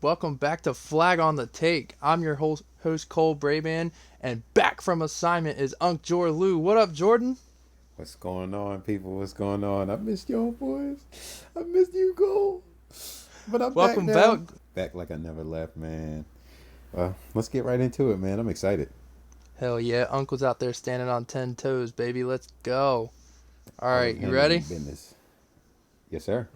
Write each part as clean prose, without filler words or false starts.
Welcome back to Flag on the Take. I'm your host Cole Brayman, and back from assignment is Unc Jor Lou. What up, Jordan? What's going on, people? What's going on? I missed y'all boys. I missed you, Cole. But I'm back Welcome back. now. Back like I never left, man. Well, let's get right into it, man. I'm excited. Hell yeah, Unc was out there standing on 10 toes, baby. Let's go. All I right, was you handling ready? business. Yes, sir.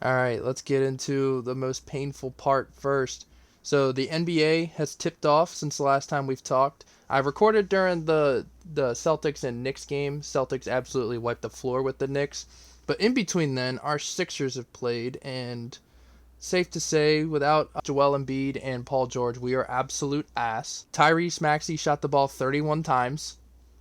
All right, let's get into the most painful part first. So the NBA has tipped off since the last time we've talked. I recorded during the Celtics and Knicks game. Celtics absolutely wiped the floor with the Knicks. But in between then, our Sixers have played, and safe to say, without Joel Embiid and Paul George, we are absolute ass. Tyrese Maxey shot the ball 31 times.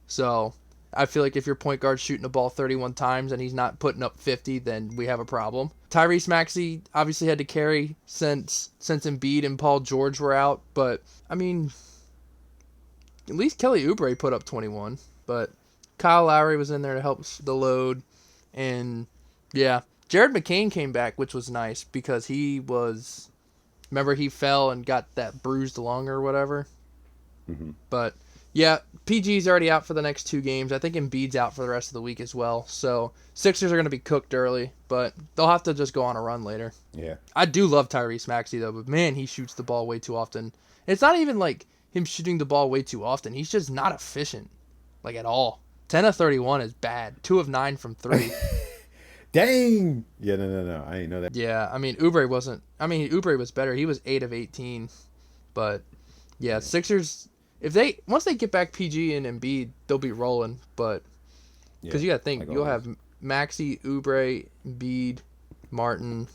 So I feel like if your point guard's shooting the ball 31 times and he's not putting up 50, then we have a problem. Tyrese Maxey obviously had to carry since Embiid and Paul George were out, but I mean, at least Kelly Oubre put up 21. But Kyle Lowry was in there to help the load, and yeah, Jared McCain came back, which was nice because remember he fell and got that bruised lung or whatever. Mm-hmm. But yeah, PG's already out for the next two games. I think Embiid's out for the rest of the week as well. So Sixers are going to be cooked early, but they'll have to just go on a run later. Yeah. I do love Tyrese Maxey though, but man, he shoots the ball way too often. It's not even like him shooting the ball way too often. He's just not efficient, like at all. 10 of 31 is bad. 2 of 9 from 3. Dang. Yeah, no. I didn't know that. Yeah, I mean, Oubre was better. He was 8 of 18. But yeah, Sixers, once they get back PG and Embiid, they'll be rolling. But because you got to think, like you'll always. have Maxey, Oubre, Embiid, Martin,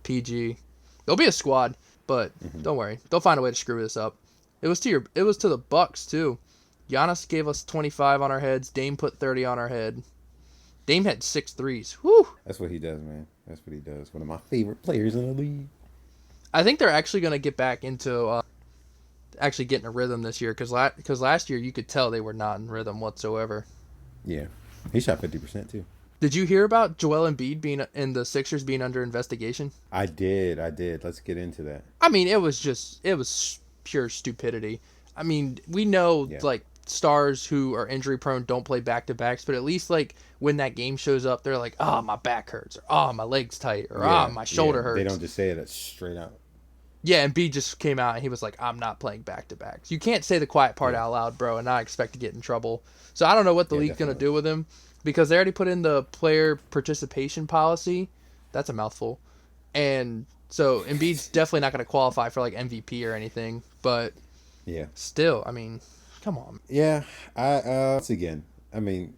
PG. There'll be a squad, but don't worry, they'll find a way to screw this up. It was to the Bucks too. Giannis gave us 25 on our heads. Dame put 30 on our head. Dame had 6 threes. Whew. That's what he does, man. That's what he does. One of my favorite players in the league. I think they're actually going to get back into actually getting a rhythm this year because last year you could tell they were not in rhythm whatsoever. Yeah. He shot 50% too. Did you hear about Joel Embiid being in the Sixers being under investigation? I did. Let's get into that. I mean, it was pure stupidity. I mean, we know like stars who are injury prone don't play back to backs, but at least like when that game shows up, they're like, "Oh, my back hurts," or "Oh, my leg's tight," or "Oh, my shoulder hurts." They don't just say it straight out. Yeah, and B just came out and he was like, "I'm not playing back to backs." You can't say the quiet part out loud, bro, and not expect to get in trouble. So I don't know what the league's gonna do with him because they already put in the player participation policy. That's a mouthful, and so Embiid's definitely not gonna qualify for like MVP or anything. But Yeah. still, I mean, come on. Yeah, once again, I mean,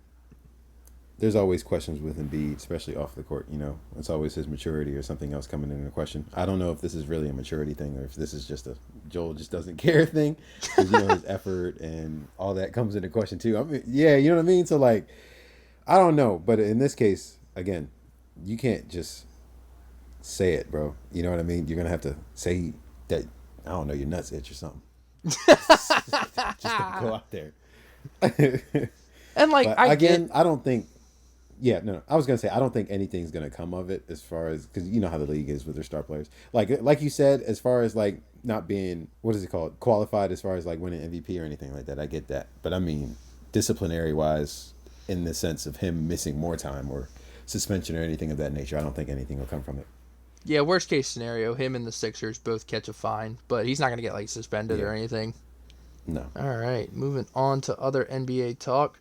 there's always questions with Embiid, especially off the court. You know, it's always his maturity or something else coming into question. I don't know if this is really a maturity thing or if this is just a Joel just doesn't care thing, because his effort and all that comes into question too. I mean, yeah, you know what I mean. So like, I don't know, but in this case, again, you can't just say it, bro. You know what I mean? You're gonna have to say that. I don't know, your nuts itch or something. Just don't go out there. And like But again, I don't think. Yeah, no. I was gonna say I don't think anything's gonna come of it as far as because you know how the league is with their star players. Like you said, as far as like not being what is it called qualified as far as like winning MVP or anything like that. I get that, but I mean disciplinary wise, in the sense of him missing more time or suspension or anything of that nature, I don't think anything will come from it. yeah, worst case scenario, him and the Sixers both catch a fine, but he's not gonna get like suspended or anything. No. All right, moving on to other NBA talk.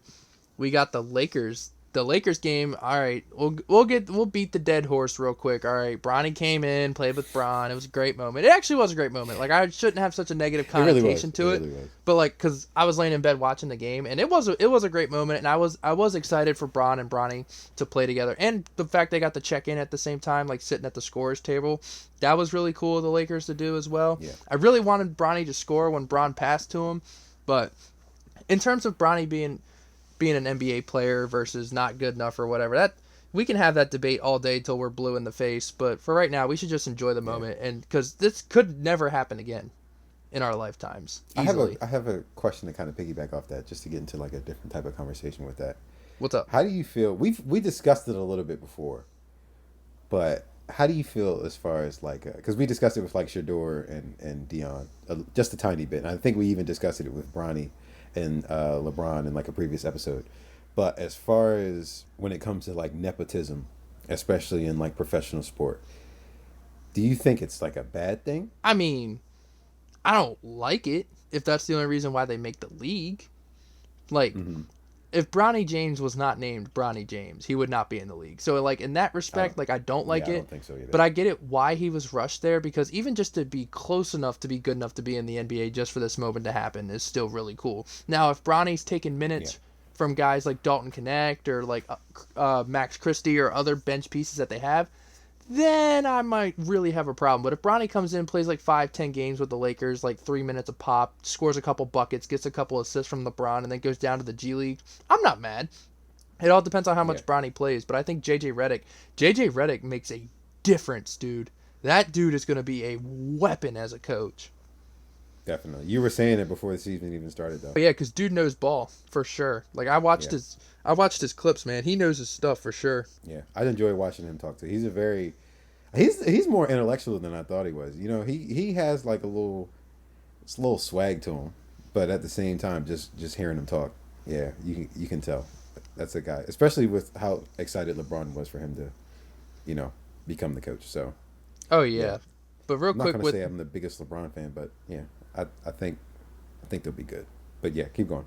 We got the Lakers. The Lakers game. All right, we'll beat the dead horse real quick. All right, Bronny came in, played with Bron. It was a great moment. It actually was a great moment. Like I shouldn't have such a negative connotation to it, but like because I was laying in bed watching the game, and it was a great moment, and I was excited for Bron and Bronny to play together, and the fact they got to check in at the same time, like sitting at the scorers table, that was really cool of the Lakers to do as well. Yeah. I really wanted Bronny to score when Bron passed to him, but in terms of Bronny being an NBA player versus not good enough or whatever, that we can have that debate all day till we're blue in the face. But for right now, we should just enjoy the moment, and because this could never happen again in our lifetimes. Easily. I have a question to kind of piggyback off that, just to get into like a different type of conversation with that. What's up? How do you feel? We discussed it a little bit before, but how do you feel as far as like because we discussed it with like Shador and Dion just a tiny bit, and I think we even discussed it with Bronny and LeBron in like a previous episode. But as far as when it comes to like nepotism, especially in like professional sport, do you think it's like a bad thing? I mean, I don't like it if that's the only reason why they make the league. Like, Mm-hmm. if Bronny James was not named Bronny James, he would not be in the league. So, like, in that I don't. respect, like, I don't like Yeah, I it. don't think so either. But I get it why he was rushed there, because even just to be close enough to be good enough to be in the NBA just for this moment to happen is still really cool. Now, if Bronny's taking Yeah. minutes from guys like Dalton Connect or like Max Christie or other bench pieces that they have, then I might really have a problem. But if Bronny comes in, plays like 5-10 games with the Lakers, like 3 minutes a pop, scores a couple buckets, gets a couple assists from LeBron, and then goes down to the G League, I'm not mad. It all depends on how Yeah. much Bronny plays. But I think JJ Redick makes a difference, dude. That dude is going to be a weapon as a coach. Definitely. You were saying it before the season even started, though. But yeah, because dude knows ball for sure. Like Yeah. I watched his clips, man. He knows his stuff for sure. Yeah. I enjoy watching him talk to. He's a very. He's more intellectual than I thought he was. You know, he has like it's a little swag to him, but at the same time, just hearing him talk, yeah, you can tell that's a guy. Especially with how excited LeBron was for him to, you know, become the coach. So Oh yeah, yeah. But real I'm not quick gonna with say I'm the biggest LeBron fan, but yeah, I think they'll be good. But yeah, keep going.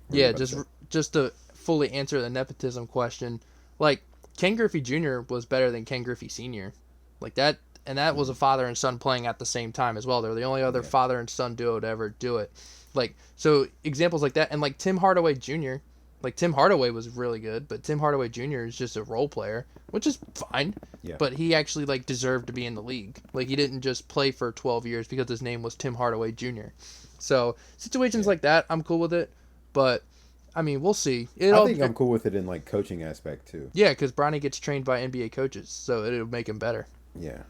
What were you Yeah, about to say? just to fully answer the nepotism question, like Ken Griffey Jr. was better than Ken Griffey Sr. Like that, and that was a Mhm. father and son playing at the same time as well. They're the only other Yeah, father and son duo to ever do it. Like so, examples like that, and like Tim Hardaway Jr. Like Tim Hardaway was really good, but Tim Hardaway Jr. is just a role player, which is fine. yeah, But he actually like deserved to be in the league. Like he didn't just play for 12 years because his name was Tim Hardaway Jr. So situations yeah. like that, I'm cool with it. But I mean, we'll see. It I all think I'm cool with it in like coaching aspect too. yeah, because Bronny gets trained by NBA coaches, so it'll make him better. Yeah,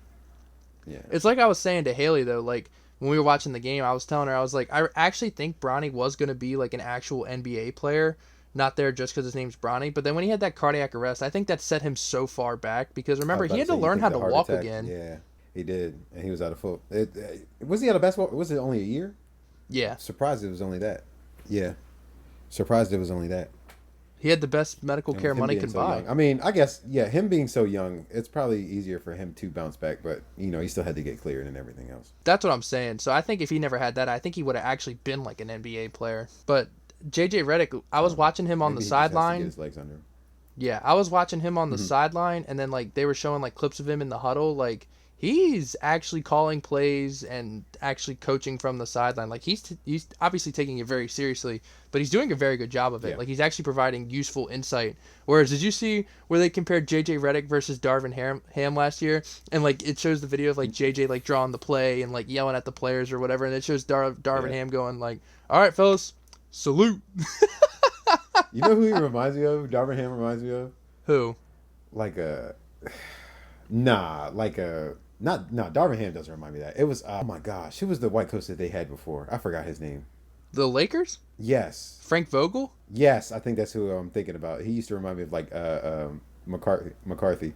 yeah, It's like I was saying to Haley though, like when we were watching the game, I was telling her I was like, I actually think Bronny was gonna be like an actual NBA player, not there just because his name's Bronny. But then when he had that cardiac arrest, I think that set him so far back because I remember was he about to had to say, you learn think how the to heart walk attack? again. Yeah, he did, and he was out of full. Was he out of basketball? Was it only a year? Yeah, Surprised it was only that. Yeah, surprised it was only that. he had the best medical And care with him money being could so buy. young, I mean, I guess yeah, him being so young, it's probably easier for him to bounce back. But you know, he still had to get cleared and everything else. That's what I'm saying. So I think if he never had that, I think he would have actually been like an NBA player. But JJ Redick, I was watching him on the Maybe he just has to get sideline. his legs under him. Yeah, I was watching him on the Hmm. sideline, and then like they were showing like clips of him in the huddle. Like he's actually calling plays and actually coaching from the sideline. Like he's obviously taking it very seriously, but he's doing a very good job of it. Yeah. Like he's actually providing useful insight. Whereas, did you see where they compared JJ Redick versus Darvin Ham last year? And like it shows the video of like JJ like drawing the play and like yelling at the players or whatever, and it shows Darvin Yeah. Ham going like, "All right, fellas, salute." You know who he reminds me of? Darvin Ham reminds me of Who? like a nah, like a not no. Darvin Ham doesn't remind me of that. It was oh my gosh, who was the white coach that they had before? I forgot his name. The Lakers? Yes, Frank Vogel? yes, I think that's who I'm thinking about. He used to remind me of like McCarthy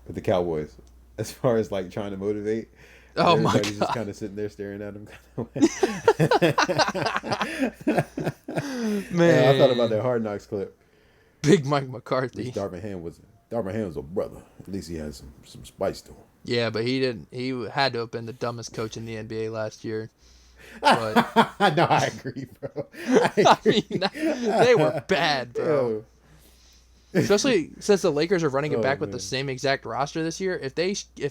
with the Cowboys, as far as like trying to motivate. And Oh my everybody's just god. kind of sitting there staring at him. Yeah, I thought about Man. that Hard Knocks clip. Big Mike At McCarthy. least Darvin Ham was a brother. At least he has some spice to him. Yeah, but he didn't. He had to have been the dumbest coach in the NBA last year. But No, I agree, bro. I I agree. mean, they were bad, bro. Yo. Especially since the Lakers are running it Oh, back with the man. same exact roster this year. If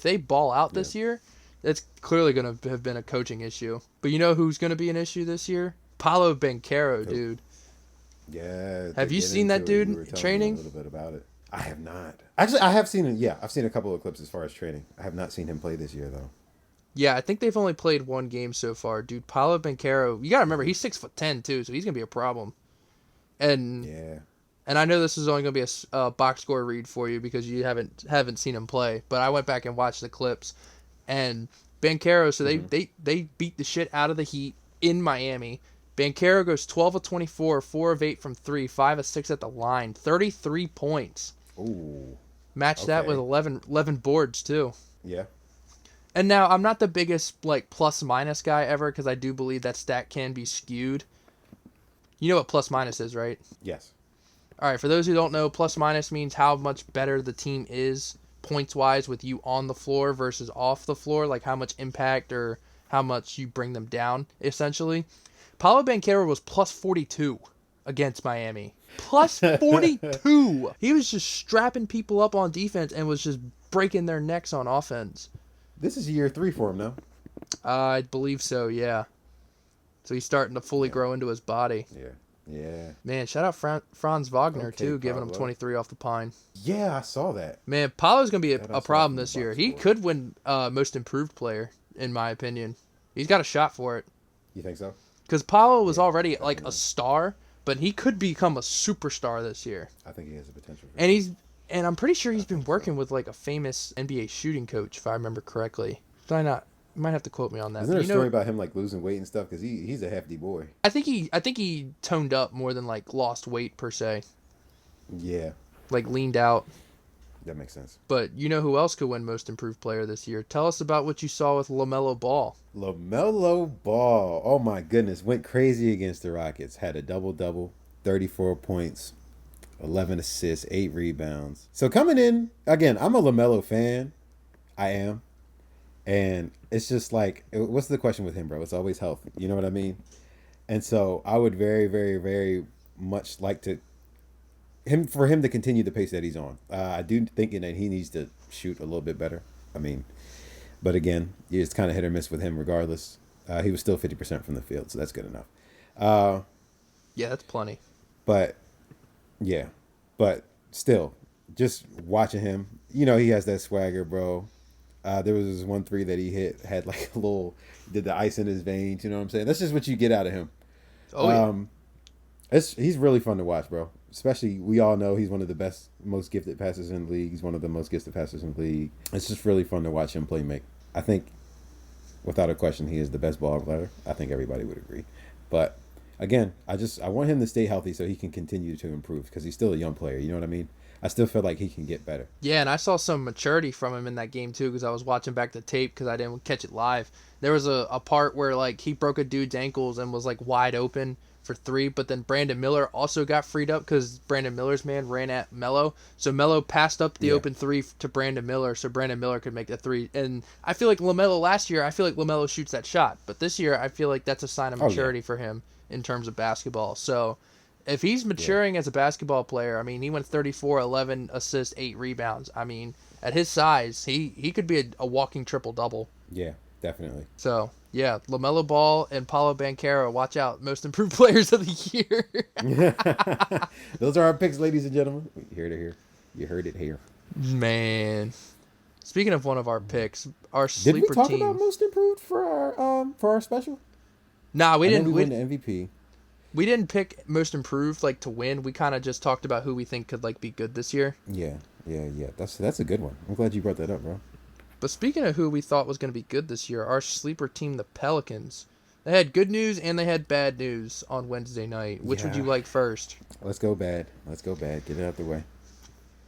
they ball out this year, that's clearly going to have been a coaching issue. But you know who's going to be an issue this year? Paulo Banchero, dude. Yeah. Have to you get seen that into it, dude you were telling me training? a little bit about it. I have not. Actually, I have seen it. Yeah, I've seen a couple of clips as far as training. I have not seen him play this year though. Yeah, I think they've only played one game so far, dude. Paulo Banchero, you gotta remember he's 6'10" too, so he's gonna be a problem. And Yeah. and I know this is only gonna be a box score read for you because you haven't seen him play, but I went back and watched the clips, and Banchero, so they beat the shit out of the Heat in Miami. Banchero goes 12 of 24, 4 of 8 from 3, 5 of 6 at the line, 33 points. Ooh. Match that with Okay. 11 boards too. Yeah. And now I'm not the biggest like plus minus guy ever because I do believe that stat can be skewed. You know what plus minus is, right? Yes. All right, for those who don't know, plus minus means how much better the team is points wise with you on the floor versus off the floor, like how much impact or how much you bring them down, essentially. Paolo Banchero was plus 42 against Miami. Plus 42! He was just strapping people up on defense and was just breaking their necks on offense. This is year 3 for him now. I believe so, yeah. So he's starting to fully Yeah. grow into his body. Yeah. Yeah. Man, shout out Franz Wagner, Okay, too, giving him Pablo. 23 off the pine. Yeah, I saw that. Man, Paolo's going to be That I a saw problem from the this year. box He score. could win most improved player, in my opinion. He's got a shot for it. You think so? Because Paolo was Yeah, already like a definitely. star, but he could become a superstar this year. I think he has the potential for And sure. I'm pretty sure he's been think so. working with like a famous NBA shooting coach, if I remember correctly. Did I not? You might have to quote me on that. Isn't there a But story about him like losing weight and stuff? Because he's a hefty boy. I think he toned up more than like lost weight per se, Yeah, like leaned out. that makes sense. But you know who else could win Most Improved Player this year? Tell us about what you saw with LaMelo Ball. LaMelo Ball, oh my goodness, went crazy against the Rockets. Had a double-double, 34 points, 11 assists, 8 rebounds. So coming in, again, I'm a LaMelo fan. I am. And it's just like, what's the question with him, bro? It's always health. You know what I mean? And so I would very, very, very much like for him to continue the pace that he's on. I do thinking that he needs to shoot a little bit better. I mean, but again, it's kind of hit or miss with him regardless. He was still 50% from the field, so that's good enough. Yeah, that's plenty. But yeah, but still, just watching him, you know, he has that swagger, bro. There was this one three that he hit, had like a little, did the ice in his veins. You know what I'm saying? That's just what you get out of him. Oh yeah. He's really fun to watch, bro. Especially, we all know he's one of the best, most gifted passers in the league. He's one of the most gifted passers in the league. It's just really fun to watch him play make. I think, without a question, he is the best ball player. I think everybody would agree. But again, I want him to stay healthy so he can continue to improve because he's still a young player. You know what I mean? I still feel like he can get better. Yeah, and I saw some maturity from him in that game too because I was watching back the tape because I didn't catch it live. There was a part where like he broke a dude's ankles and was like wide open for three, but then Brandon Miller also got freed up because Brandon Miller's man ran at Melo. So Melo passed up the Yeah. open three to Brandon Miller so Brandon Miller could make the three. And I feel like LaMelo last year, I feel like LaMelo shoots that shot. But this year, I feel like that's a sign of Oh, yeah. maturity for him in terms of basketball. So if he's Yeah. maturing as a basketball player, I mean, he went 34, 11 assists, 8 rebounds. I mean, at his size, he could be a walking triple-double. Yeah, definitely. So, yeah, LaMelo Ball and Paulo Banchero, watch out. Most improved players of the year. Those are our picks, ladies and gentlemen. You heard it here. You heard it here. Man. Speaking of one of our picks, our Did we sleeper talk team. about most improved for our special? Nah, we I know didn't. we We, won the MVP. we didn't pick most improved like to win. We kind of just talked about who we think could like be good this year. Yeah. That's a good one. I'm glad you brought that up, bro. But speaking of who we thought was going to be good this year, our sleeper team, the Pelicans. They had good news and they had bad news on Wednesday night. Which would you Yeah. like first? Let's go bad. Get it out the way.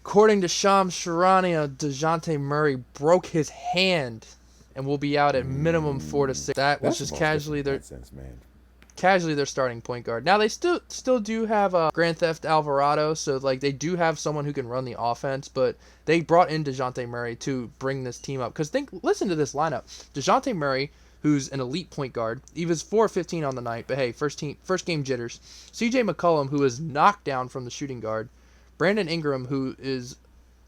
According to Shams Charania, DeJounte Murray broke his hand and will be out at minimum 4 to 6. That was just Basketball's casually different in their that sense, man. their starting point guard. Now they still do have Grand Theft Alvarado, so like they do have someone who can run the offense, but they brought in DeJounte Murray to bring this team up. Because listen to this lineup: DeJounte Murray, who's an elite point guard, he was 4 of 15 on the night, but hey, first game jitters. C.J. McCollum, who is knocked down from the shooting guard. Brandon Ingram, who is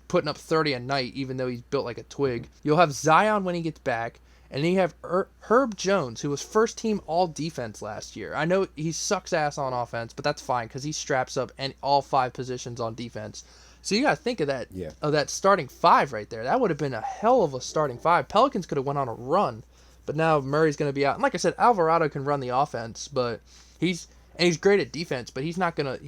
putting up 30 a night, even though he's built like a twig. You'll have Zion when he gets back. And then you have Herb Jones, who was first team all defense last year. I know he sucks ass on offense, but that's fine because he straps up and all 5 positions on defense. So you got to think of that Yeah. that starting 5 right there. That would have been a hell of a starting 5. Pelicans could have went on a run, but now Murray's going to be out. And like I said, Alvarado can run the offense, but he's great at defense, but he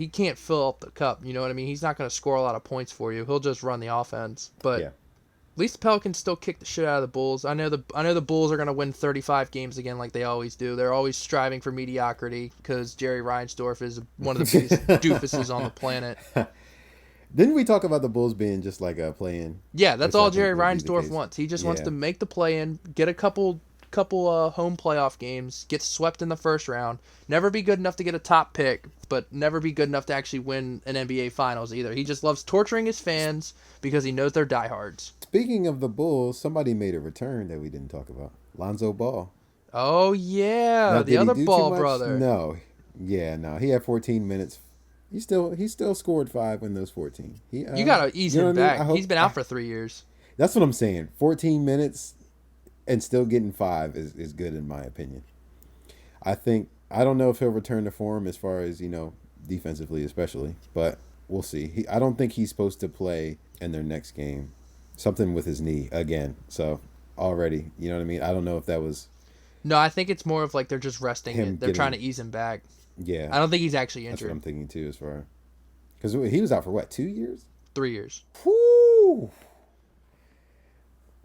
can't fill up the cup. You know what I mean? He's not going to score a lot of points for you. He'll just run the offense. But Yeah. at least the Pelicans still kick the shit out of the Bulls. I know the Bulls are going to win 35 games again like they always do. They're always striving for mediocrity because Jerry Reinsdorf is one of the biggest doofuses on the planet. Didn't we talk about the Bulls being just like a play-in, Yeah, that's which I all think Jerry will be the Reinsdorf case. wants. He just wants Yeah, to make the play in, get a couple home playoff games, get swept in the first round, never be good enough to get a top pick, but never be good enough to actually win an NBA Finals either. He just loves torturing his fans because he knows they're diehards. speaking of the Bulls, somebody made a return that we didn't talk about. Lonzo Ball. Oh yeah, Now, the did he other do too Ball much? brother. No. Yeah, no. He had 14 minutes. He still scored 5 in those 14. You gotta ease You know him what I mean? back. He's been out for 3 years. That's what I'm saying. 14 minutes and still getting 5 is good in my opinion. I don't know if he'll return to form as far as, defensively especially, but we'll see. I don't think he's supposed to play in their next game. Something with his knee again. So already, you know what I mean? I don't know if that was No, I think it's more of like they're just resting him it. They're trying to getting. ease him back. Yeah, I don't think he's actually that's what I'm injured. thinking too. As far because he was out for what, 2 years? 3 years. Whoo!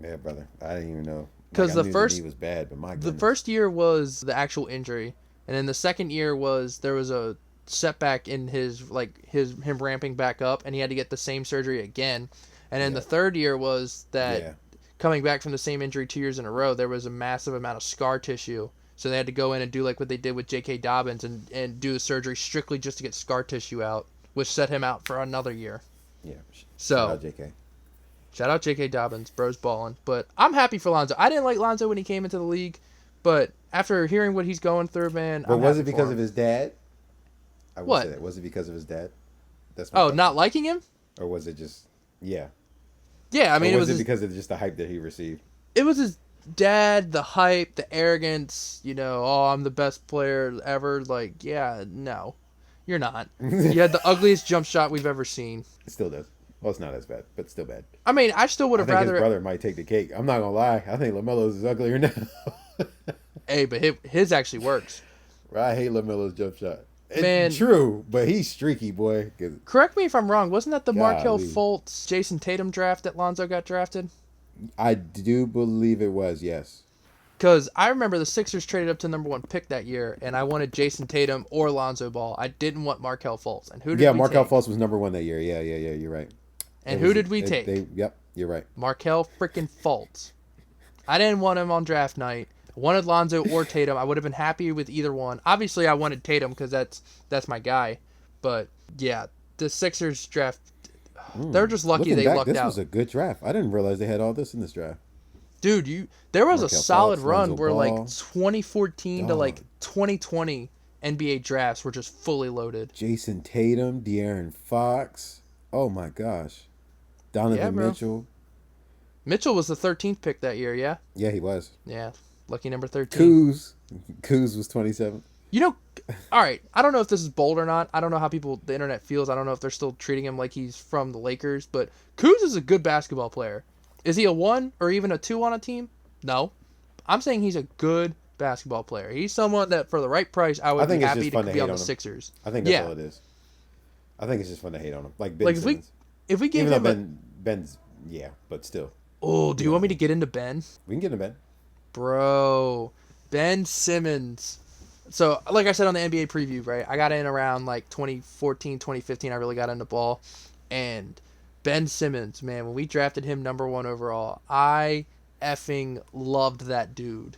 Yeah, brother. I didn't even know. Like Because I knew the knee was bad, but my the goodness. first year was the actual injury, and then the second year was there was a setback in him ramping back up, and he had to get the same surgery again. And then Yeah. the third year was that Yeah. coming back from the same injury 2 years in a row, there was a massive amount of scar tissue. So they had to go in and do like what they did with J.K. Dobbins and do the surgery strictly just to get scar tissue out, which set him out for another year. Yeah. Shout So out JK. shout out J.K. Dobbins, bro's balling. But I'm happy for Lonzo. I didn't like Lonzo when he came into the league, but after hearing what he's going through, man, But I'm was happy it because for of him. his dad? I will say What? that. Was it because of his dad? That's my Oh, question. not liking him? Or was it just yeah? Yeah, I Or mean was it because of just the hype that he received? it was his dad, the hype, the arrogance. Oh, I'm the best player ever. Like, yeah, no, you're not. You had the ugliest jump shot we've ever seen. It still does. Well, it's not as bad, but still bad. I mean, I still would I have think his rather. brother might take the cake. I'm not gonna lie. I think Lamelo's is uglier now. Hey, but his actually works. I hate Lamelo's jump shot. It's Man. true, but he's streaky, boy. 'Cause Correct me if I'm wrong. Wasn't that the Markel Golly. Fultz, Jason Tatum draft that Lonzo got drafted? I do believe it was, yes. Because I remember the Sixers traded up to number one pick that year, and I wanted Jason Tatum or Lonzo Ball. I didn't want Markel Fultz. And who did Yeah, we Markel take? Fultz was number 1 that year. Yeah, you're right. And It who was- did we take? Yep, you're right. Markel freaking Fultz. I didn't want him on draft night. I wanted Lonzo or Tatum. I would have been happy with either one. Obviously, I wanted Tatum because that's my guy. But yeah, the Sixers draft, they're just lucky Looking they back, lucked this out. was a good draft. I didn't realize they had all this in this draft. Dude, there was a Markel solid Fultz, run Lonzo where Ball. like 2014 to like Dog. 2020 NBA drafts were just fully loaded. Jason Tatum, De'Aaron Fox. Oh my gosh. Donovan Yeah, bro. Mitchell. Mitchell was the 13th pick that year, yeah? Yeah, he was. Yeah, lucky number 13. Kuz was 27. All right, I don't know if this is bold or not. I don't know how the internet feels. I don't know if they're still treating him like he's from the Lakers, but Kuz is a good basketball player. Is he a 1 or even a 2 on a team? No. I'm saying he's a good basketball player. He's someone that for the right price I I would be think it's happy just to fun to be hate on on the him. Sixers. I think that's Yeah. all it is. I think it's just fun to hate on him. Like Ben Like Simmons. if we give Even though him Ben's yeah, but still. Oh, do you want me to get into Ben? We can get him Ben. Bro, Ben Simmons. So, like I said on the NBA preview, right? I got in around like 2014, 2015. I really got into ball. And Ben Simmons, man, when we drafted him number 1 overall, I effing loved that dude.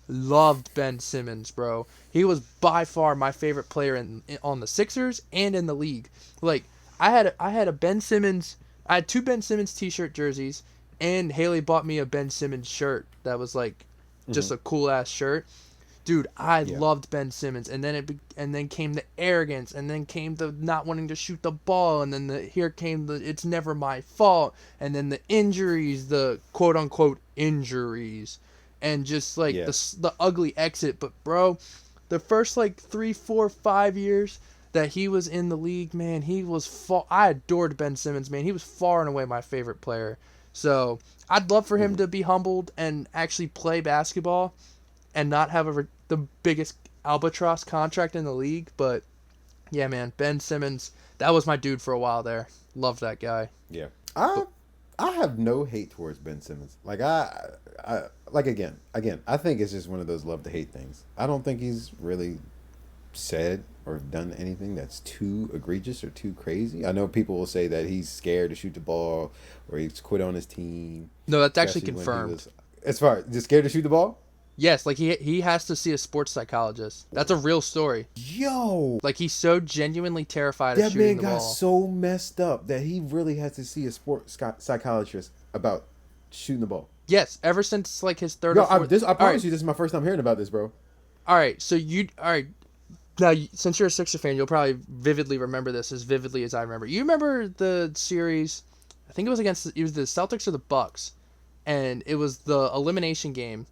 Loved Ben Simmons, bro. He was by far my favorite player on the Sixers and in the league. Like, I had a Ben Simmons. I had 2 Ben Simmons t-shirt jerseys, and Haley bought me a Ben Simmons shirt that was like just a cool ass shirt. Dude, I loved Ben Simmons, and then came the arrogance, and then came the not wanting to shoot the ball, and then here came the it's never my fault, and then the injuries, the quote unquote injuries, and just like the ugly exit. But bro, the first like 3, 4, 5 years that he was in the league, man, he was I adored Ben Simmons, man. He was far and away my favorite player. So I'd love for him to be humbled and actually play basketball and not have the biggest albatross contract in the league. But yeah, man, Ben Simmons, that was my dude for a while there. Loved that guy. Yeah. I have no hate towards Ben Simmons. Like I like again, I think it's just one of those love to hate things. I don't think he's really said or done anything that's too egregious or too crazy. I know people will say that he's scared to shoot the ball or he's quit on his team, No, that's actually especially when he confirmed. was as far just scared to shoot the ball. Yes, like he has to see a sports psychologist. That's a real story. Yo, Like he's so genuinely terrified of that shooting man the got ball. so messed up that he really has to see a sports psychologist about shooting the ball. Yes, ever since like his third Yo, or fourth. I All right, promise you, this is my first time hearing about this, bro. all right. So all right. Now, since you're a Sixer fan, you'll probably vividly remember this as vividly as I remember. You remember the series? I think it was the Celtics or the Bucks, and it was the elimination game,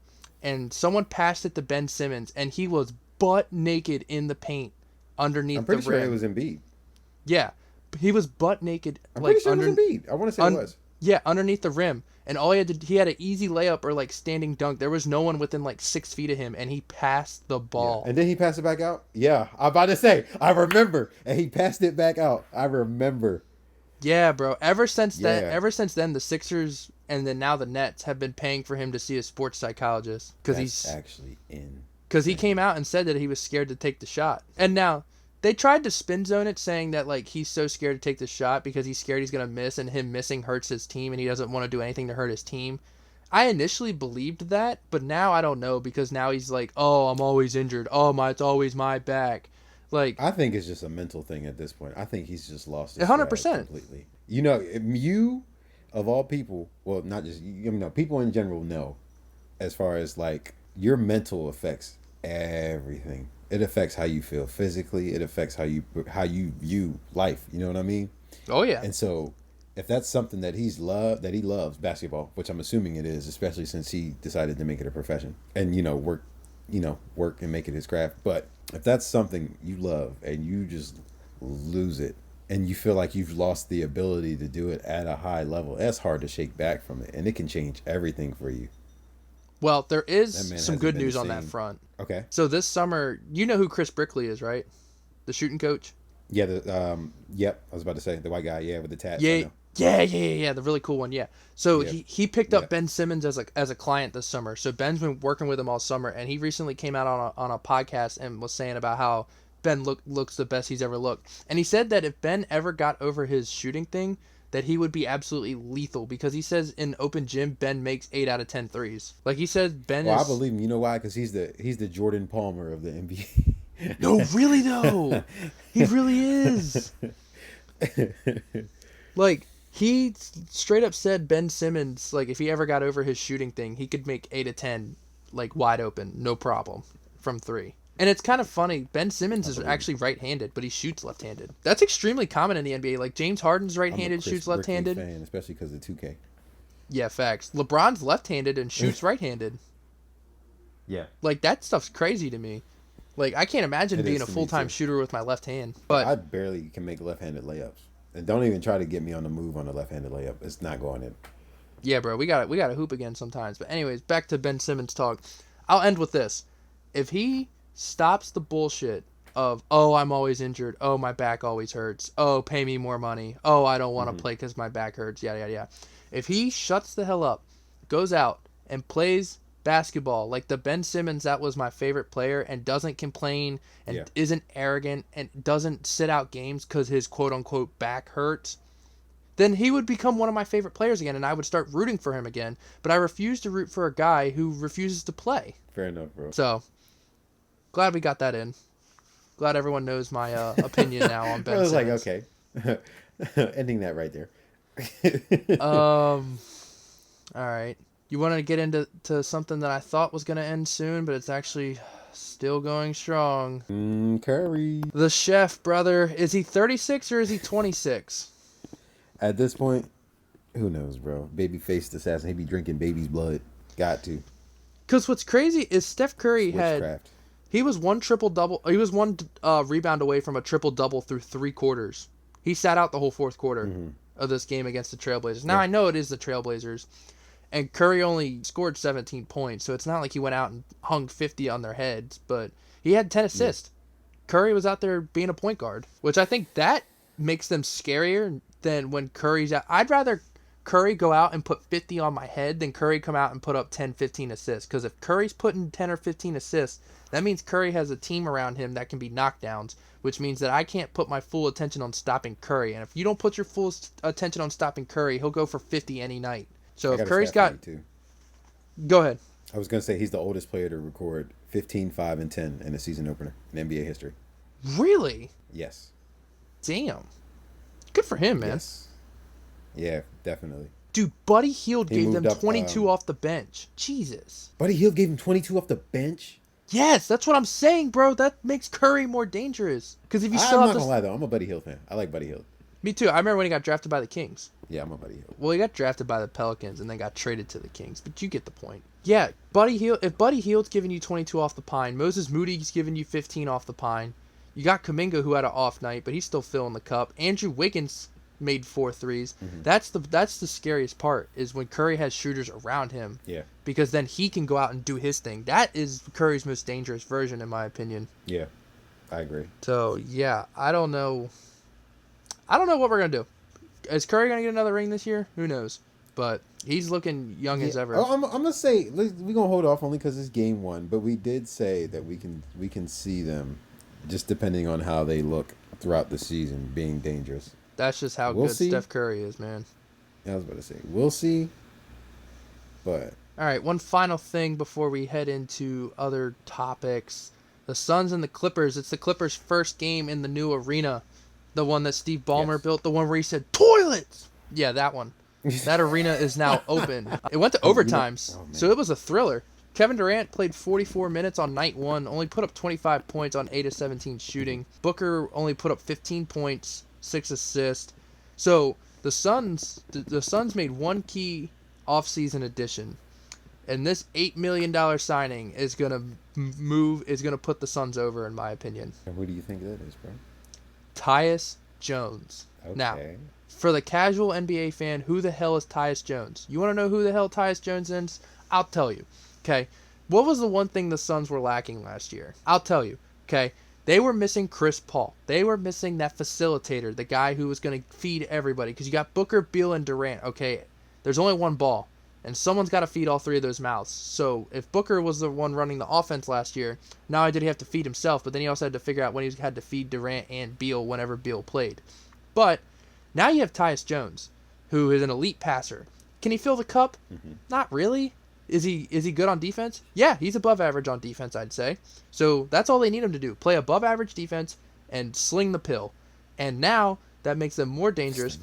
and someone passed it to Ben Simmons, and he was butt naked in the paint I'm underneath the pretty sure it rim. was Embiid. Yeah, he was butt naked, I'm like pretty sure it was Embiid. I want to say it was. yeah, underneath the rim, and he had an easy layup or like standing dunk. There was no one within like 6 feet of him, and he passed the Yeah, ball. and then he passed it back out. Yeah, I'm about to say, I remember, and he passed it back out. I remember. Yeah, bro. Yeah, Ever since then, the Sixers and then now the Nets have been paying for him to see a sports psychologist that's actually because he insane. came out and said that he was scared to take the shot. And now they tried to spin zone it, saying that like he's so scared to take the shot because he's scared he's gonna miss, and him missing hurts his team, and he doesn't want to do anything to hurt his team. I initially believed that, but now I don't know because now he's like, oh, I'm always injured. Oh my, it's always my back. Like I think it's just a mental thing at this point. I think he's just lost his hundred swag percent. completely. You know, you of all people, well, not just you know, people in general know, as far as like your mental affects everything. It affects how you feel physically. It affects how you view life. You know what I mean? Oh yeah. And so, if that's something that he loves basketball, which I'm assuming it is, especially since he decided to make it a profession and work and make it his craft. But if that's something you love and you just lose it and you feel like you've lost the ability to do it at a high level, that's hard to shake back from it, and it can change everything for you. Well, there That is man some hasn't good been the news on that same. front. Okay. So this summer, you know who Chris Brickley is, right? The shooting coach. Yeah. Yep. I was about to say the white guy. Yeah, with the tats. I Yeah, know. yeah. The really cool one. Yeah. So Yep. he picked up Yep. Ben Simmons as a client this summer. So Ben's been working with him all summer, and he recently came out on a podcast and was saying about how Ben looks the best he's ever looked. And he said that if Ben ever got over his shooting thing, that he would be absolutely lethal because he says in open gym Ben makes 8 out of 10 threes. Like he says Ben Well, I is believe him. You know why? Because he's the Jordan Palmer of the NBA. no, really though. He really is. Like he straight up said Ben Simmons, like if he ever got over his shooting thing, he could make 8 of 10 like wide open, no problem from three. And it's kind of funny. Ben Simmons I is believe him. actually right-handed, but he shoots left-handed. That's extremely common in the NBA. Like James Harden's I'm a right-handed, Chris shoots Brickley left-handed. fan, especially because of 2K. Yeah, facts. LeBron's left-handed and shoots right-handed. Yeah, Like that stuff's crazy to me. Like I can't imagine it being is a to me full-time too. shooter with my left hand. But I barely can make left-handed layups, and don't even try to get me on the move on a left-handed layup. It's not going in. yeah, bro, we got to hoop again sometimes. But anyways, back to Ben Simmons talk. I'll end with this. If he stops the bullshit of, oh, I'm always injured, oh, my back always hurts, oh, pay me more money, oh, I don't want to Mm-hmm. play because my back hurts, yada, yada, yada. If he shuts the hell up, goes out, and plays basketball like the Ben Simmons that was my favorite player and doesn't complain and Yeah, isn't arrogant and doesn't sit out games because his quote-unquote back hurts, then he would become one of my favorite players again and I would start rooting for him again. But I refuse to root for a guy who refuses to play. fair enough, bro. So, glad we got that in. Glad everyone knows my opinion now on I Ben was like, Simmons. okay, ending that right there. Um, all right. You wanted to get into something that I thought was going to end soon, but it's actually still going strong. Curry. The chef, brother. Is he 36 or is he 26? At this point, who knows, bro? Baby faced assassin. He be drinking baby's blood. Got to. Because what's crazy is Steph Curry It's had... witchcraft. He was one triple-double... He was one rebound away from a triple-double through 3 quarters. He sat out the whole fourth quarter of this game against the Trailblazers. Now, Yeah. I know it is the Trailblazers, and Curry only scored 17 points, so it's not like he went out and hung 50 on their heads, but he had 10 assists. Curry was out there being a point guard, which I think that makes them scarier than when Curry's out. I'd rather Curry go out and put 50 on my head than Curry come out and put up 10, 15 assists. Because if Curry's putting 10 or 15 assists, that means Curry has a team around him that can be knockdowns, which means that I can't put my full attention on stopping Curry. And if you don't put your full attention on stopping Curry, he'll go for 50 any night. So if Curry's got... Too. Go ahead. I was going to say he's the oldest player to record 15, 5, and 10 in a season opener in NBA history. Really? Yes. Damn. Good for him, man. Yes. Yeah, definitely. Dude, Buddy Hield gave them up, 22 off the bench. Jesus. Buddy Hield gave him 22 off the bench? Yes, that's what I'm saying, bro. That makes Curry more dangerous. Because if you still I'm have not going to lie, though. I'm a Buddy Hield fan. I like Buddy Hield. Me too. I remember when he got drafted by the Kings. Yeah, I'm a Buddy Hield. Well, he got drafted by the Pelicans and then got traded to the Kings. But you get the point. Yeah, Buddy Hield. If Buddy Hield's giving you 22 off the pine, Moses Moody's giving you 15 off the pine. You got Kuminga who had an off night, but he's still filling the cup. Andrew Wiggins made 4 threes. Mm-hmm. That's the scariest part is when Curry has shooters around him. Yeah. Because then he can go out and do his thing. That is Curry's most dangerous version, in my opinion. Yeah, I agree. So yeah, I don't know what we're gonna do. Is Curry gonna get another ring this year? Who knows? But he's looking young as ever. I'm gonna say we're gonna hold off only because it's game 1. But we did say that we can see them, just depending on how they look throughout the season, being dangerous. That's just how good Steph Curry is, man. I was about to say we'll see. But all right, one final thing before we head into other topics: the Suns and the Clippers. It's the Clippers' first game in the new arena. The one that Steve Ballmer built, the one where he said, toilets! Yeah, that one. That arena is now open. It went to overtimes, so it was a thriller. Kevin Durant played 44 minutes on night 1, only put up 25 points on 8 of 17 shooting. Booker only put up 15 points, 6 assists. So the Suns made one key offseason addition, and this $8 million signing is gonna put the Suns over, in my opinion. And who do you think that is, bro? Tyus Jones. Okay. Now, for the casual NBA fan, who the hell is Tyus Jones? You want to know who the hell Tyus Jones is? I'll tell you. Okay. What was the one thing the Suns were lacking last year? I'll tell you. Okay. They were missing Chris Paul. They were missing that facilitator, the guy who was going to feed everybody. Because you got Booker, Beal, and Durant. Okay. There's only one ball. And someone's got to feed all 3 of those mouths. So if Booker was the one running the offense last year, not only did he have to feed himself, but then he also had to figure out when he had to feed Durant and Beal whenever Beal played. But now you have Tyus Jones, who is an elite passer. Can he fill the cup? Mm-hmm. Not really. Is he good on defense? Yeah, he's above average on defense, I'd say. So that's all they need him to do. Play above average defense and sling the pill. And now that makes them more dangerous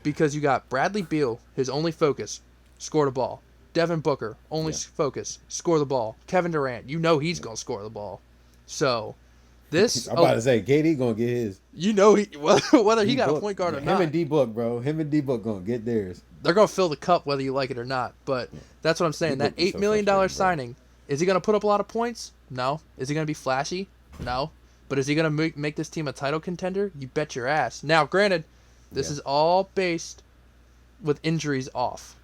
because you got Bradley Beal, his only focus, score the ball. Devin Booker, only focus, score the ball. Kevin Durant, you know he's going to score the ball. So, this... I'm about to say, KD going to get his. You know whether he got a point guard or not. Him and D-Book, bro. Him and D-Book going to get theirs. They're going to fill the cup whether you like it or not. But that's what I'm saying. That $8 million signing, is he going to put up a lot of points? No. Is he going to be flashy? No. But is he going to make this team a title contender? You bet your ass. Now, granted, this is all based with injuries off.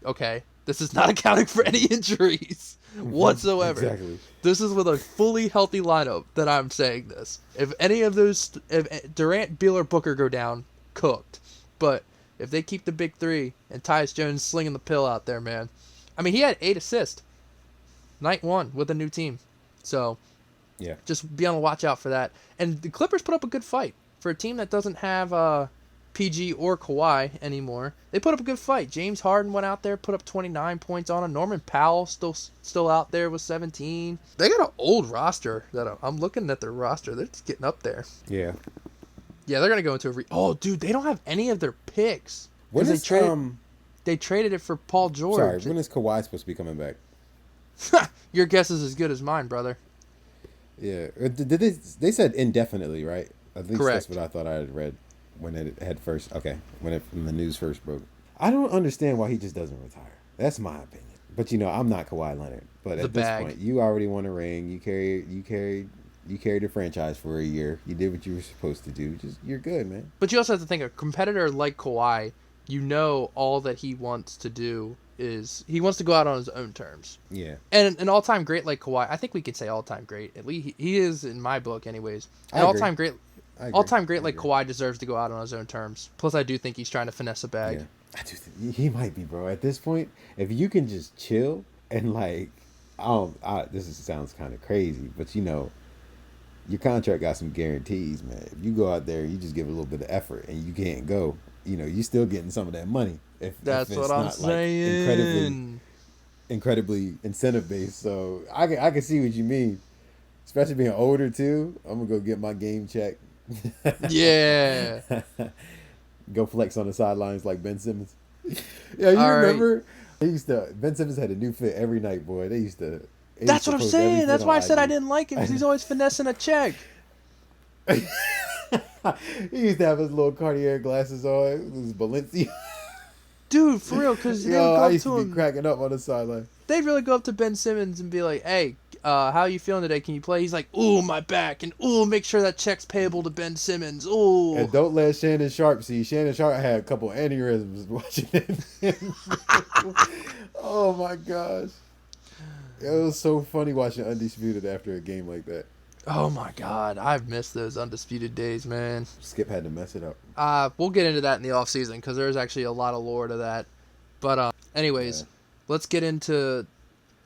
Okay, this is not accounting for any injuries whatsoever. Exactly. This is with a fully healthy lineup that I'm saying this. If any of those, if Durant, Beal, or Booker go down, cooked. But if they keep the big 3 and Tyus Jones slinging the pill out there, man. I mean, he had 8 assists night 1 with a new team. So, just be on the watch out for that. And the Clippers put up a good fight for a team that doesn't have PG or Kawhi anymore. They put up a good fight. James Harden went out there, put up 29 points on him. Norman Powell still out there with 17. They got an old roster. I'm looking at their roster. They're just getting up there. Yeah. Yeah, they're gonna go into oh, dude, they don't have any of their picks. When is they traded it for Paul George. Sorry, when is Kawhi supposed to be coming back? Your guess is as good as mine, brother. Yeah. They said indefinitely, right? At least Correct. That's what I thought I had read. When it had first, when the news first broke. I don't understand why he just doesn't retire. That's my opinion. But I'm not Kawhi Leonard. But at this point, you already won a ring. You carried the franchise for a year. You did what you were supposed to do. You're good, man. But you also have to think a competitor like Kawhi, all that he wants to do is he wants to go out on his own terms. Yeah. And an all-time great like Kawhi, I think we can say all-time great. At least he is in my book, anyways. An all-time great like Kawhi deserves to go out on his own terms. Plus, I do think he's trying to finesse a bag. Yeah. I do think he might be, bro. At this point, if you can just chill and like, I don't. Sounds kind of crazy, but your contract got some guarantees, man. If you go out there, you just give a little bit of effort, and you can't go. You still getting some of that money. If That's what it's I'm not like incredibly saying. incentive based. So I can see what you mean, especially being older too. I'm gonna go get my game check. Yeah. Go flex on the sidelines like Ben Simmons. Yeah, you All right. remember? Ben Simmons had a new fit every night, boy. They used That's to what I'm post every saying. fit That's why I said I on didn't like him because he's always finessing a check. IG. He used to have his little Cartier glasses on. It was Balenciaga. Dude, for real, because they would Yo, go I up used to to be him. cracking up on the sideline. They'd really go up to Ben Simmons and be like, "Hey, how you feeling today? Can you play?" He's like, "Ooh, my back," and "Ooh, make sure that check's payable to Ben Simmons." Ooh. And don't let Shannon Sharp see. Shannon Sharp had a couple aneurysms watching it. Oh my gosh. It was so funny watching Undisputed after a game like that. Oh my God, I've missed those undisputed days, man. Skip had to mess it up. We'll get into that in the off season because there's actually a lot of lore to that. But Yeah. anyways, let's get into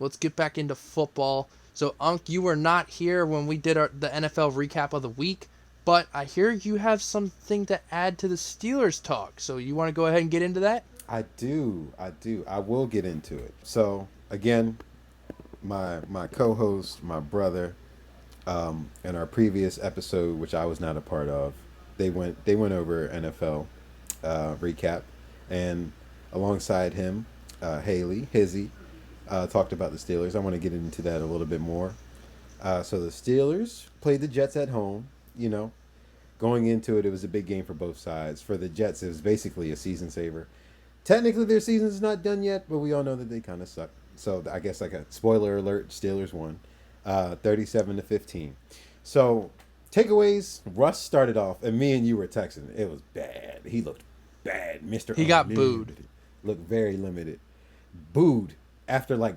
let's get back into football. So, Unc, you were not here when we did the NFL recap of the week, but I hear you have something to add to the Steelers talk. So, you want to go ahead and get into that? I do. I do. I will get into it. So again, my co-host, my brother, in our previous episode, which I was not a part of, they went over NFL recap, and alongside him, Haley Hizzy talked about the Steelers. I want to get into that a little bit more. So the Steelers played the Jets at home. You know, going into it, it was a big game for both sides. For the Jets, it was basically a season saver. Technically, their season's not done yet, but we all know that they kind of suck. So I guess like a spoiler alert: Steelers won, 37-15. So takeaways: Russ started off, and me and you were texting. It was bad. He looked bad, Mister He got booed Unlimited. Looked very limited. Booed after like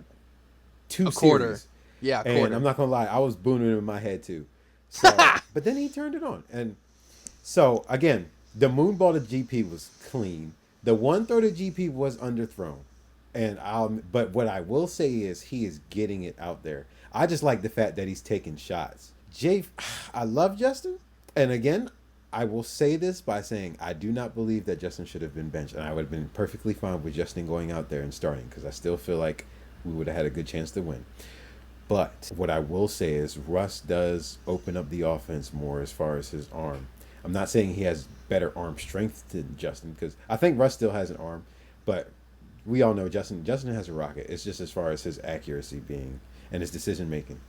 two a quarter. series, Yeah, a and quarter. I'm not gonna lie, I was booing him in my head too. So, but then he turned it on, and so again, the moonball to GP was clean. The one throw to GP was underthrown, but what I will say is he is getting it out there. I just like the fact that he's taking shots. I love Justin, and again, I will say this by saying I do not believe that Justin should have been benched, and I would have been perfectly fine with Justin going out there and starting because I still feel like we would have had a good chance to win. But what I will say is Russ does open up the offense more as far as his arm. I'm not saying he has better arm strength than Justin because I think Russ still has an arm, but we all know Justin has a rocket. It's just as far as his accuracy being and his decision making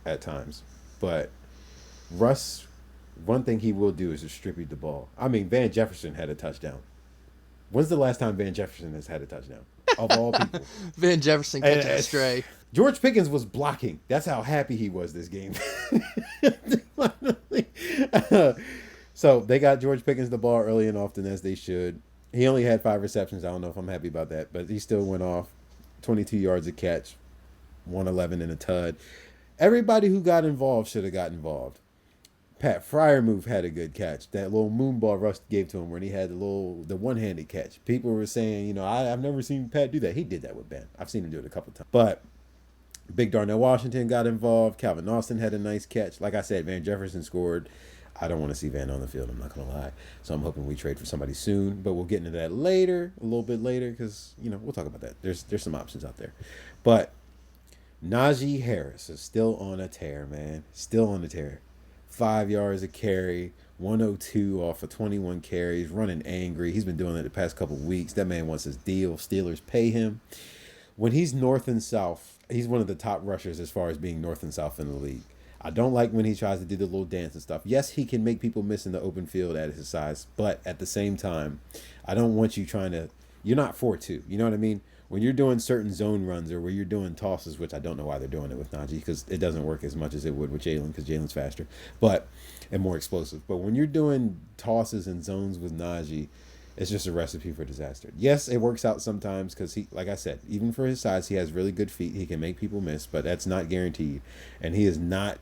at times. But Russ, one thing he will do is distribute the ball. I mean, Van Jefferson had a touchdown. When's the last time Van Jefferson has had a touchdown? Of all people. Van Jefferson catching a stray. George Pickens was blocking. That's how happy he was this game. So they got George Pickens the ball early and often as they should. He only had 5 receptions. I don't know if I'm happy about that, but he still went off 22 yards a catch, 111 in a tud. Everybody who got involved should have got involved. Pat Fryermuth had a good catch. That little moonball Russ gave to him when he had the one-handed catch. People were saying, I've never seen Pat do that. He did that with Ben. I've seen him do it a couple times. But Big Darnell Washington got involved. Calvin Austin had a nice catch. Like I said, Van Jefferson scored. I don't want to see Van on the field. I'm not going to lie. So I'm hoping we trade for somebody soon. But we'll get into that later, a little bit later, because, we'll talk about that. There's some options out there. But Najee Harris is still on a tear, man. Still on a tear. 5 yards a carry, 102 off of 21 carries, running angry. He's been doing it the past couple of weeks. That man wants his deal. Steelers pay him. When he's north and south, he's one of the top rushers as far as being north and south in the league. I don't like when he tries to do the little dance and stuff. Yes, he can make people miss in the open field at his size, but at the same time, I don't want you trying to. You're not 4-2. You know what I mean? When you're doing certain zone runs or where you're doing tosses, which I don't know why they're doing it with Najee because it doesn't work as much as it would with Jalen because Jalen's faster, and more explosive. But when you're doing tosses and zones with Najee, it's just a recipe for disaster. Yes, it works out sometimes because he, like I said, even for his size, he has really good feet. He can make people miss, but that's not guaranteed. And he is not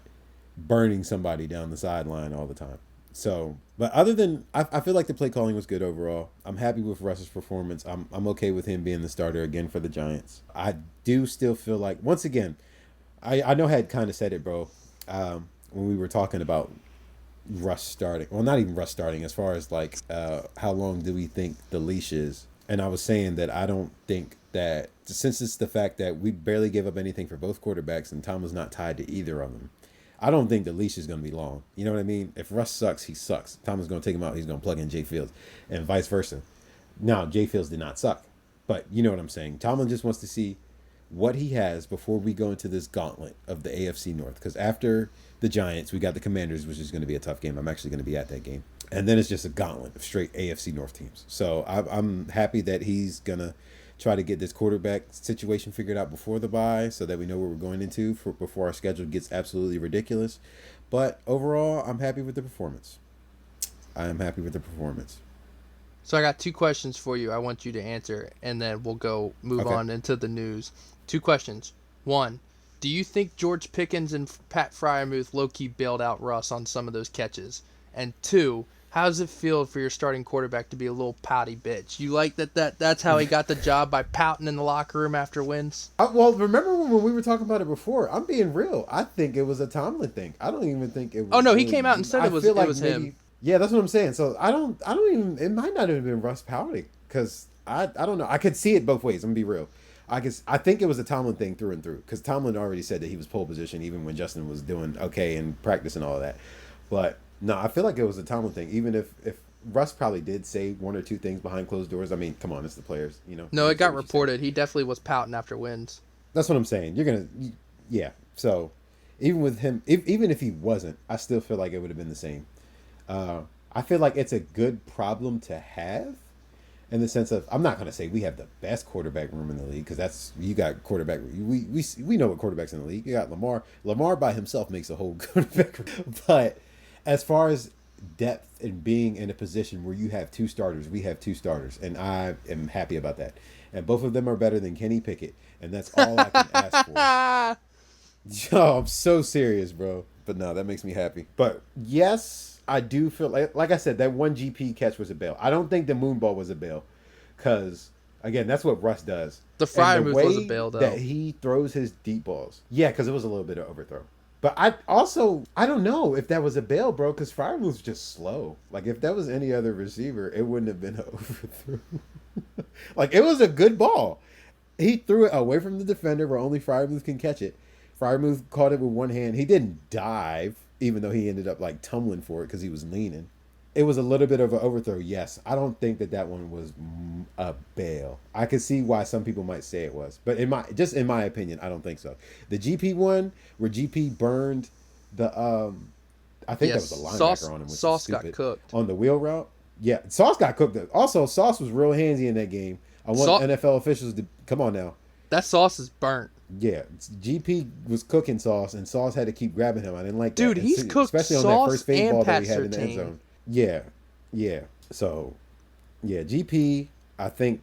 burning somebody down the sideline all the time. So, but other than, I feel like the play calling was good overall. I'm happy with Russ's performance. I'm okay with him being the starter again for the Giants. I do still feel like, once again, I know I had kind of said it, bro, when we were talking about Russ starting. Well, not even Russ starting, as far as like how long do we think the leash is? And I was saying that I don't think that, since it's the fact that we barely gave up anything for both quarterbacks and Tom was not tied to either of them, I don't think the leash is going to be long. You know what I mean? If Russ sucks, he sucks. Tom is going to take him out. He's going to plug in Jay Fields, and vice versa. Now, Jay Fields did not suck, but you know what I'm saying. Tomlin just wants to see what he has before we go into this gauntlet of the AFC North. Because after the Giants, we got the Commanders, which is going to be a tough game. I'm actually going to be at that game. And then it's just a gauntlet of straight AFC North teams. So I'm happy that he's going to try to get this quarterback situation figured out before the bye so that we know what we're going into before our schedule gets absolutely ridiculous. But overall, I'm happy with the performance. I am happy with the performance. So I got two questions for you. I want you to answer, and then we'll move Okay. on into the news. Two questions. One, do you think George Pickens and Pat Fryermuth low-key bailed out Russ on some of those catches? And two, how does it feel for your starting quarterback to be a little pouty bitch? You like that's how he got the job, by pouting in the locker room after wins? Well, remember when we were talking about it before? I'm being real. I think it was a Tomlin thing. I don't even think it Oh was no, he really. came out and said I it was feel like him. maybe. Yeah, that's what I'm saying. So I don't even. It might not have been Russ pouting because I don't know. I could see it both ways. I'm gonna be real. I think it was a Tomlin thing through and through because Tomlin already said that he was pole position even when Justin was doing okay in practice and all of that. But no, I feel like it was a Tomlin thing. Even if Russ probably did say one or two things behind closed doors. I mean, come on, it's the players. You know. No, You it say got what you say. reported. He definitely was pouting after wins. That's what I'm saying. Yeah. So even with him, even if he wasn't, I still feel like it would have been the same. I feel like it's a good problem to have, in the sense of, I'm not going to say we have the best quarterback room in the league because that's, you got quarterback. We know what quarterbacks in the league. You got Lamar. Lamar by himself makes a whole quarterback room. But as far as depth and being in a position where you have two starters, we have two starters, and I am happy about that. And both of them are better than Kenny Pickett, and that's all I can ask for. Yo, I'm so serious, bro. But no, that makes me happy. But yes, I do feel like I said, that one GP catch was a bail. I don't think the moon ball was a bail, because again, that's what Russ does. The And the Fryermuth was a way bail, that though. he throws his deep balls, yeah, because it was a little bit of overthrow. But I don't know if that was a bail, bro, because Fryer moves just slow. Like if that was any other receiver, it wouldn't have been an overthrow. Like it was a good ball. He threw it away from the defender where only Fryermuth can catch it. Fryermuth caught it with one hand. He didn't dive, even though he ended up like tumbling for it because he was leaning. It was a little bit of an overthrow, yes. I don't think that one was a bail. I could see why some people might say it was, but in my opinion, I don't think so. The GP one where GP burned the I think that was a Yes, linebacker on him, which is Sauce got stupid. cooked. On the wheel route, yeah, Sauce got cooked. Also, Sauce was real handsy in that game. I want Sau- NFL officials to come on now. that sauce is burnt. Yeah, GP was cooking Sauce, and Sauce had to keep grabbing him. I didn't like Dude, that, he's cooked especially on that Sauce first fade and ball that Pat he had in the end Surtain. zone. Yeah, yeah. So, yeah, GP. I think,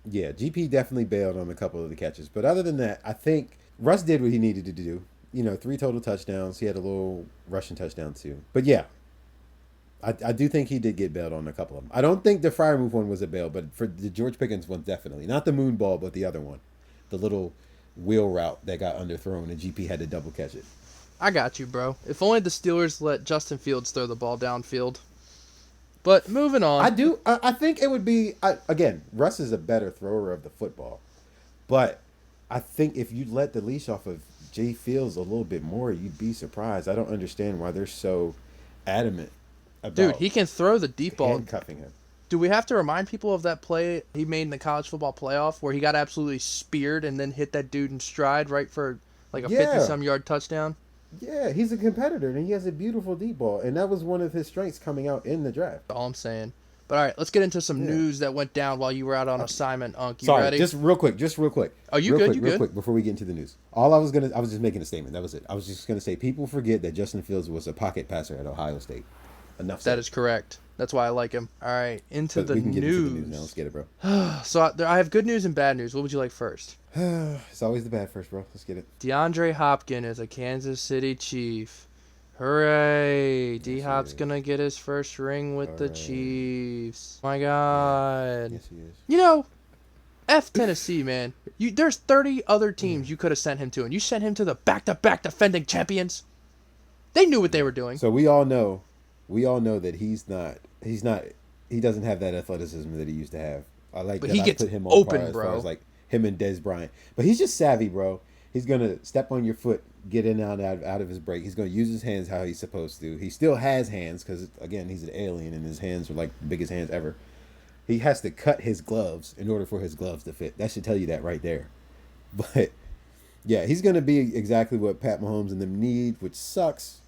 yeah, GP definitely bailed on a couple of the catches, but other than that, I think Russ did what he needed to do. 3 total touchdowns. He had a little rushing touchdown too. But yeah, I do think he did get bailed on a couple of them. I don't think the fire move one was a bail, but for the George Pickens one, definitely. Not the moon ball, but the other one. The little wheel route that got underthrown and GP had to double catch it. I got you, bro. If only the Steelers let Justin Fields throw the ball downfield. But moving I on. do. I think it would be, again, Russ is a better thrower of the football. But I think if you let the leash off of Jay Fields a little bit more, you'd be surprised. I don't understand why they're so adamant Dude, about he can throw the deep ball. handcuffing him. Do we have to remind people of that play he made in the college football playoff where he got absolutely speared and then hit that dude in stride right for like a Yeah. 50-some yard touchdown? Yeah, he's a competitor and he has a beautiful deep ball. And that was one of his strengths coming out in the draft. That's all I'm saying. But all right, let's get into some Yeah. news that went down while you were out on assignment, Unc. You Sorry, ready? just real quick. Oh, you real good, quick, you real good. quick before we get into the news. I was just making a statement. That was it. I was just gonna say people forget that Justin Fields was a pocket passer at Ohio State. Enough said. That is correct. That's why I like him. All right, into But the we can get news. into the news now. Let's get it, bro. So I have good news and bad news. What would you like first? It's always the bad first, bro. Let's get it. DeAndre Hopkins is a Kansas City Chief. Hooray! Yes, he DHop's is. gonna get his first ring with All the right. Chiefs. My Yeah. God. Yes, he is. You know, F Tennessee, man. There's 30 other teams you could have sent him to, and you sent him to the back-to-back defending champions. They knew what they Yeah. were doing. So we all know that he's not, he doesn't have that athleticism that he used to have. I like But that. he I gets put him on par open, as far as bro. like him and Des Bryant. But he's just savvy, bro. He's gonna step on your foot, get in and out of his break. He's gonna use his hands how he's supposed to. He still has hands because again he's an alien and his hands are like the biggest hands ever. He has to cut his gloves in order for his gloves to fit. That should tell you that right there. But yeah, he's gonna be exactly what Pat Mahomes and them need, which sucks.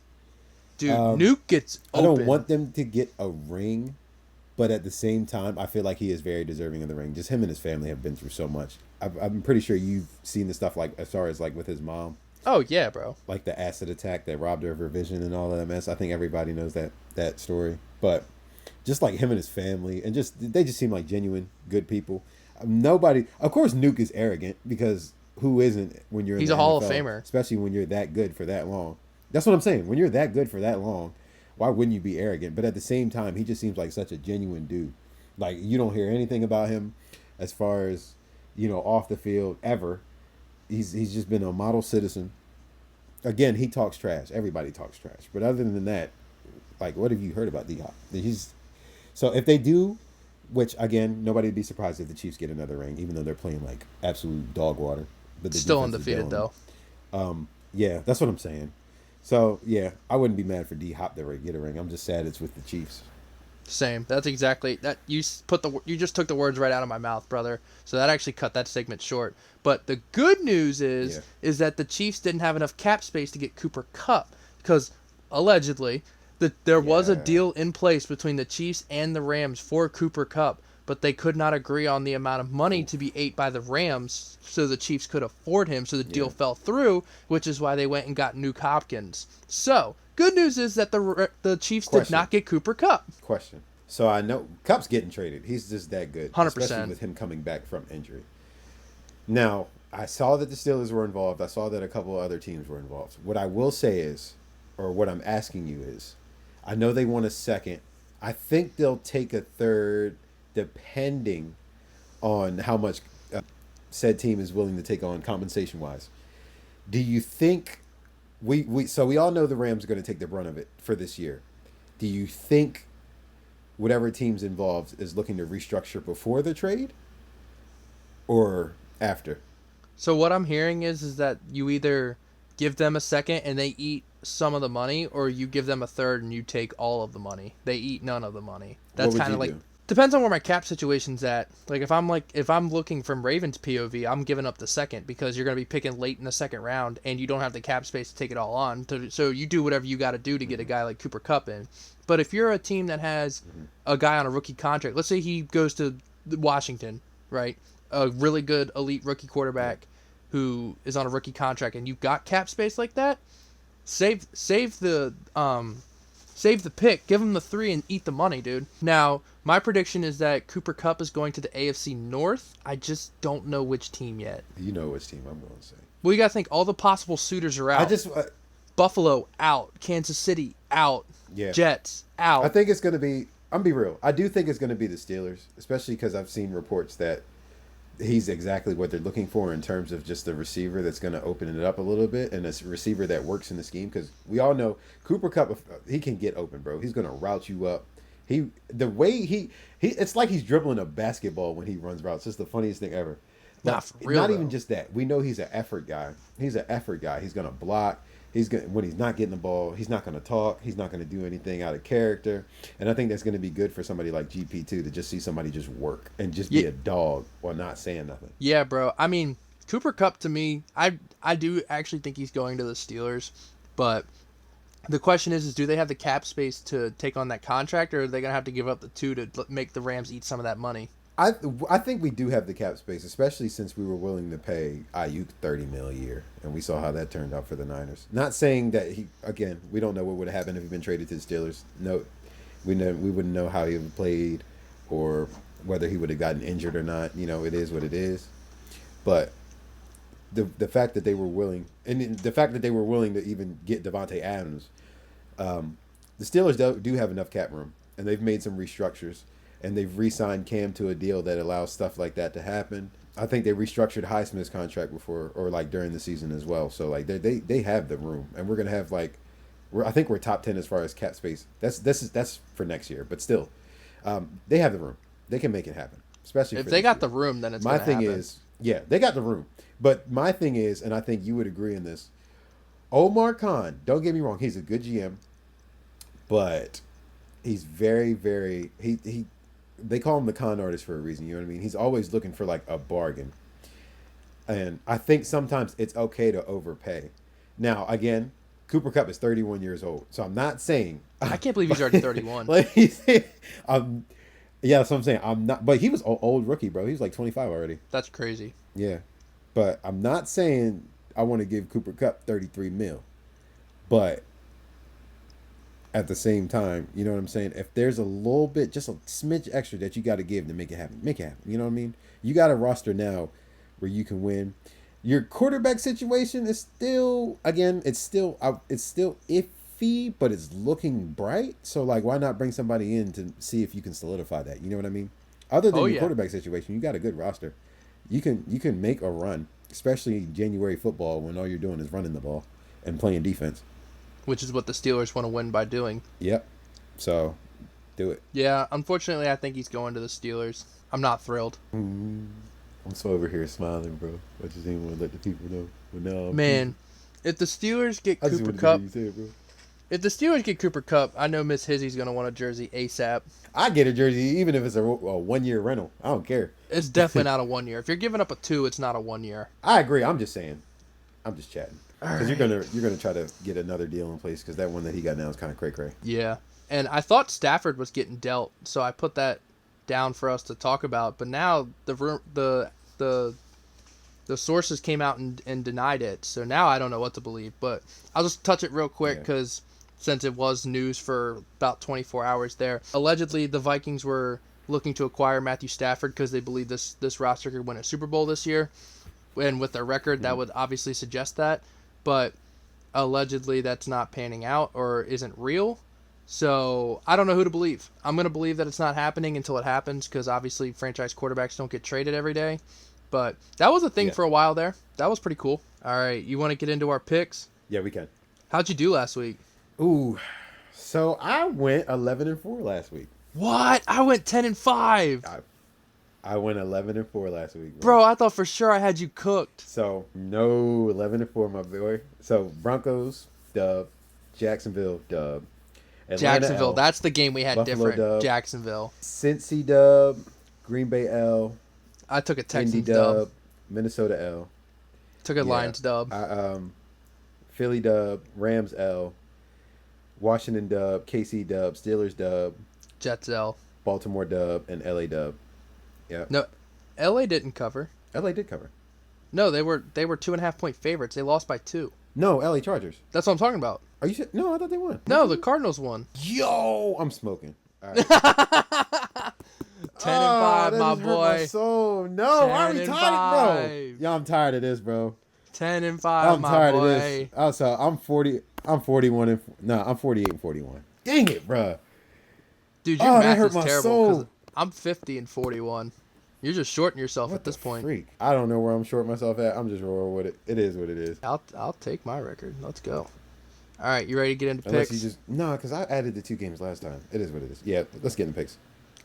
Dude, Nuke gets I don't open. want them to get a ring, but at the same time, I feel like he is very deserving of the ring. Just him and his family have been through so much. I'm pretty sure you've seen the stuff like as far as like with his mom, Oh, yeah, bro. like the acid attack that robbed her of her vision and all of that mess. I think everybody knows that story. But just like him and his family, and just they just seem like genuine good people. Nobody, of course, Nuke is arrogant because who isn't when you're in He's the a Hall of NFL, Famer. especially when you're that good for that long. That's what I'm saying. When you're that good for that long, why wouldn't you be arrogant? But at the same time, he just seems like such a genuine dude. Like you don't hear anything about him as far as off the field ever. He's just been a model citizen. Again, he talks trash. Everybody talks trash. But other than that, like what have you heard about D-Hop? He's so if they do, which again, nobody would be surprised if the Chiefs get another ring, even though they're playing like absolute dog water. But the Still defense is undefeated, killing them. though. Yeah, that's what I'm saying. So yeah, I wouldn't be mad for D-Hop to get a ring. I'm just sad it's with the Chiefs. Same. That's exactly that. You just took the words right out of my mouth, brother. So that actually cut that segment short. But the good news Yeah, is that the Chiefs didn't have enough cap space to get Cooper Cup because allegedly there was a yeah, deal in place between the Chiefs and the Rams for Cooper Cup, but they could not agree on the amount of money to oof, be ate by the Rams, so the Chiefs could afford him. So the yeah. deal fell through, which is why they went and got Nuke Hopkins. So good news is that the Chiefs did Question, not get Cooper Cup. question. So I know Cup's getting traded. He's just that good, Hundred especially percent. with him coming back from injury. Now I saw that the Steelers were involved. I saw that a couple of other teams were involved. What I will say is, or what I'm asking you is, I know they want a second. I think they'll take a third, depending on how much said team is willing to take on compensation wise. Do you think we all know the Rams are going to take the brunt of it for this year? Do you think whatever team's involved is looking to restructure before the trade or after? So what I'm hearing is that you either give them a second and they eat some of the money, or you give them a third and you take all of the money. They eat none of the money. What That's would kind you of like do? depends on where my cap situation's at. If I'm looking from Ravens POV, I'm giving up the second because you're going to be picking late in the second round and you don't have the cap space to take it all on. So you do whatever you got to do to get a guy like Cooper Cup in. But if you're a team that has a guy on a rookie contract, let's say he goes to Washington, right? A really good elite rookie Yeah. quarterback who is on a rookie contract, and you've got cap space like that, save the pick, give him the 3 and eat the money, dude. Now, my prediction is that Cooper Cup is going to the AFC North. I just don't know which team yet. You know which team I'm going to say. Well, you got to think all the possible suitors are I out. just Buffalo out, Kansas City out, yeah. Jets I out. think it's going to be. I'm be real. I do think it's going to be the Steelers, especially because I've seen reports that he's exactly what they're looking for in terms of just the receiver that's going to open it up a little bit and a receiver that works in the scheme. Because we all know Cooper Cup, he can get open, bro. He's going to route you up. The way he, it's like he's dribbling a basketball when he runs routes. It's the funniest thing ever. Nah, But for real not though. even just that. We know he's an effort guy. He's an effort guy. He's going to block. He's going when he's not getting the ball. He's not going to talk. He's not going to do anything out of character. And I think that's going to be good for somebody like GP2 to just see somebody just work and just Yeah, be a dog while not saying nothing. yeah, bro. I mean, Cooper Cup to me, I do actually think he's going to the Steelers, but the question is do they have the cap space to take on that contract, or are they gonna have to give up the 2 to make the Rams eat some of that money? I I think we do have the cap space, especially since we were willing to pay Ayuk 30 mil a year, and we saw how that turned out for the Niners. Not saying that we don't know what would have happened if he'd been traded to the Steelers. No, we wouldn't know how he would have played, or whether he would have gotten injured or not. It is what it is. But the fact that they were willing, and the fact that they were willing to even get Devontae Adams, The Steelers do have enough cap room, and they've made some restructures, and they've re-signed Cam to a deal that allows stuff like that to happen. I think they restructured Highsmith's contract before, or like during the season as well. So like they have the room, and we're gonna have like, I think we're top 10 as far as cap space. That's for next year, but still, they have the room. They can make it happen, especially If for they this got year. the room, then it's My gonna thing happen. is, yeah, they got the room. But my thing is, and I think you would agree in this, Omar Khan, don't get me wrong, he's a good GM, but he's very, very he they call him the con artist for a reason, you know what I mean? He's always looking for like a bargain. And I think sometimes it's okay to overpay. Now, again, Cooper Cup is 31 years old. So I'm not saying I can't believe he's already 31. like um yeah, that's what I'm saying. I'm not, but he was old rookie, bro. He was like 25 already. That's crazy. Yeah. But I'm not saying I want to give Cooper Cup 33 mil. But at the same time, you know what I'm saying? If there's a little bit, just a smidge extra that you got to give to make it happen, make it happen. You know what I mean? You got a roster now where you can win. Your quarterback situation is still, again, it's still iffy, but it's looking bright. So like, why not bring somebody in to see if you can solidify that? You know what I mean? Other than Oh your yeah. quarterback situation, you got a good roster. You can make a run, especially January football when all you're doing is running the ball and playing defense. Which is what the Steelers want to win by doing. Yep. So, do it. Yeah, unfortunately, I think he's going to the Steelers. I'm not thrilled. I'm so over here smiling, bro. I just didn't want to let the people know. But now, Man, if the Steelers get I just Cooper wanted to Cup, hear you say it, bro. if the Steelers get Cooper Cup, I know Miss Hizzy's gonna want a jersey ASAP. I get a jersey even if it's a 1 year rental. I don't care. It's definitely not a 1 year. If you're giving up a 2, it's not a 1 year. I agree. I'm just saying. I'm just chatting because Alright. you're gonna try to get another deal in place because that one that he got now is kind of cray cray. Yeah, and I thought Stafford was getting dealt, so I put that down for us to talk about. But now the sources came out and denied it, so now I don't know what to believe. But I'll just touch it real quick Yeah. because since it was news for about 24 hours there, allegedly the Vikings were looking to acquire Matthew Stafford because they believe this roster could win a Super Bowl this year, and with their record, that would obviously suggest that. But allegedly, that's not panning out or isn't real. So I don't know who to believe. I'm gonna believe that it's not happening until it happens because obviously franchise quarterbacks don't get traded every day. But that was a thing Yeah. for a while there. That was pretty cool. All right, you want to get into our picks? Yeah, we can. How'd you do last week? Ooh, so I went 11-4 last week. What? I went 10-5. I went 11-4 last week, Bro, I thought for sure I had you cooked. So no 11-4, my boy. So Broncos dub, Jacksonville dub, Atlanta Jacksonville. L, That's the game we had Buffalo different. dub. Jacksonville. Cincy dub, Green Bay L, I took a Indy Texans dub, dub. Minnesota L. Took a Yeah. Lions dub. Philly dub, Rams L, Washington dub, KC dub, Steelers dub, Jets L. Baltimore dub, and LA dub. Yeah, No, LA didn't cover. LA did cover. No, they were 2.5 point favorites. They lost by 2. No, LA Chargers. That's what I'm talking about. Are you sure? No, I thought they won. No, the Cardinals won. Yo, I'm smoking. All right. 10-5, my boy. So no, why are we 10-5. tired, bro? Yeah, I'm tired of this, bro. 10-5, I'm my tired boy. of this. Also, I'm 40. I'm 41 and no, I'm 48-41. Dang it, bro. Dude, your Oh, that math hurt is my terrible. soul. 'Cause I'm 50-41. You're just shorting yourself What at this the point. freak? I don't know where I'm short myself at. I'm just rolling with it. It is what it is. I'll take my record. Let's go. All right, you ready to get into Unless picks? you just no, because I added the 2 games last time. It is what it is. Yeah, let's get in picks.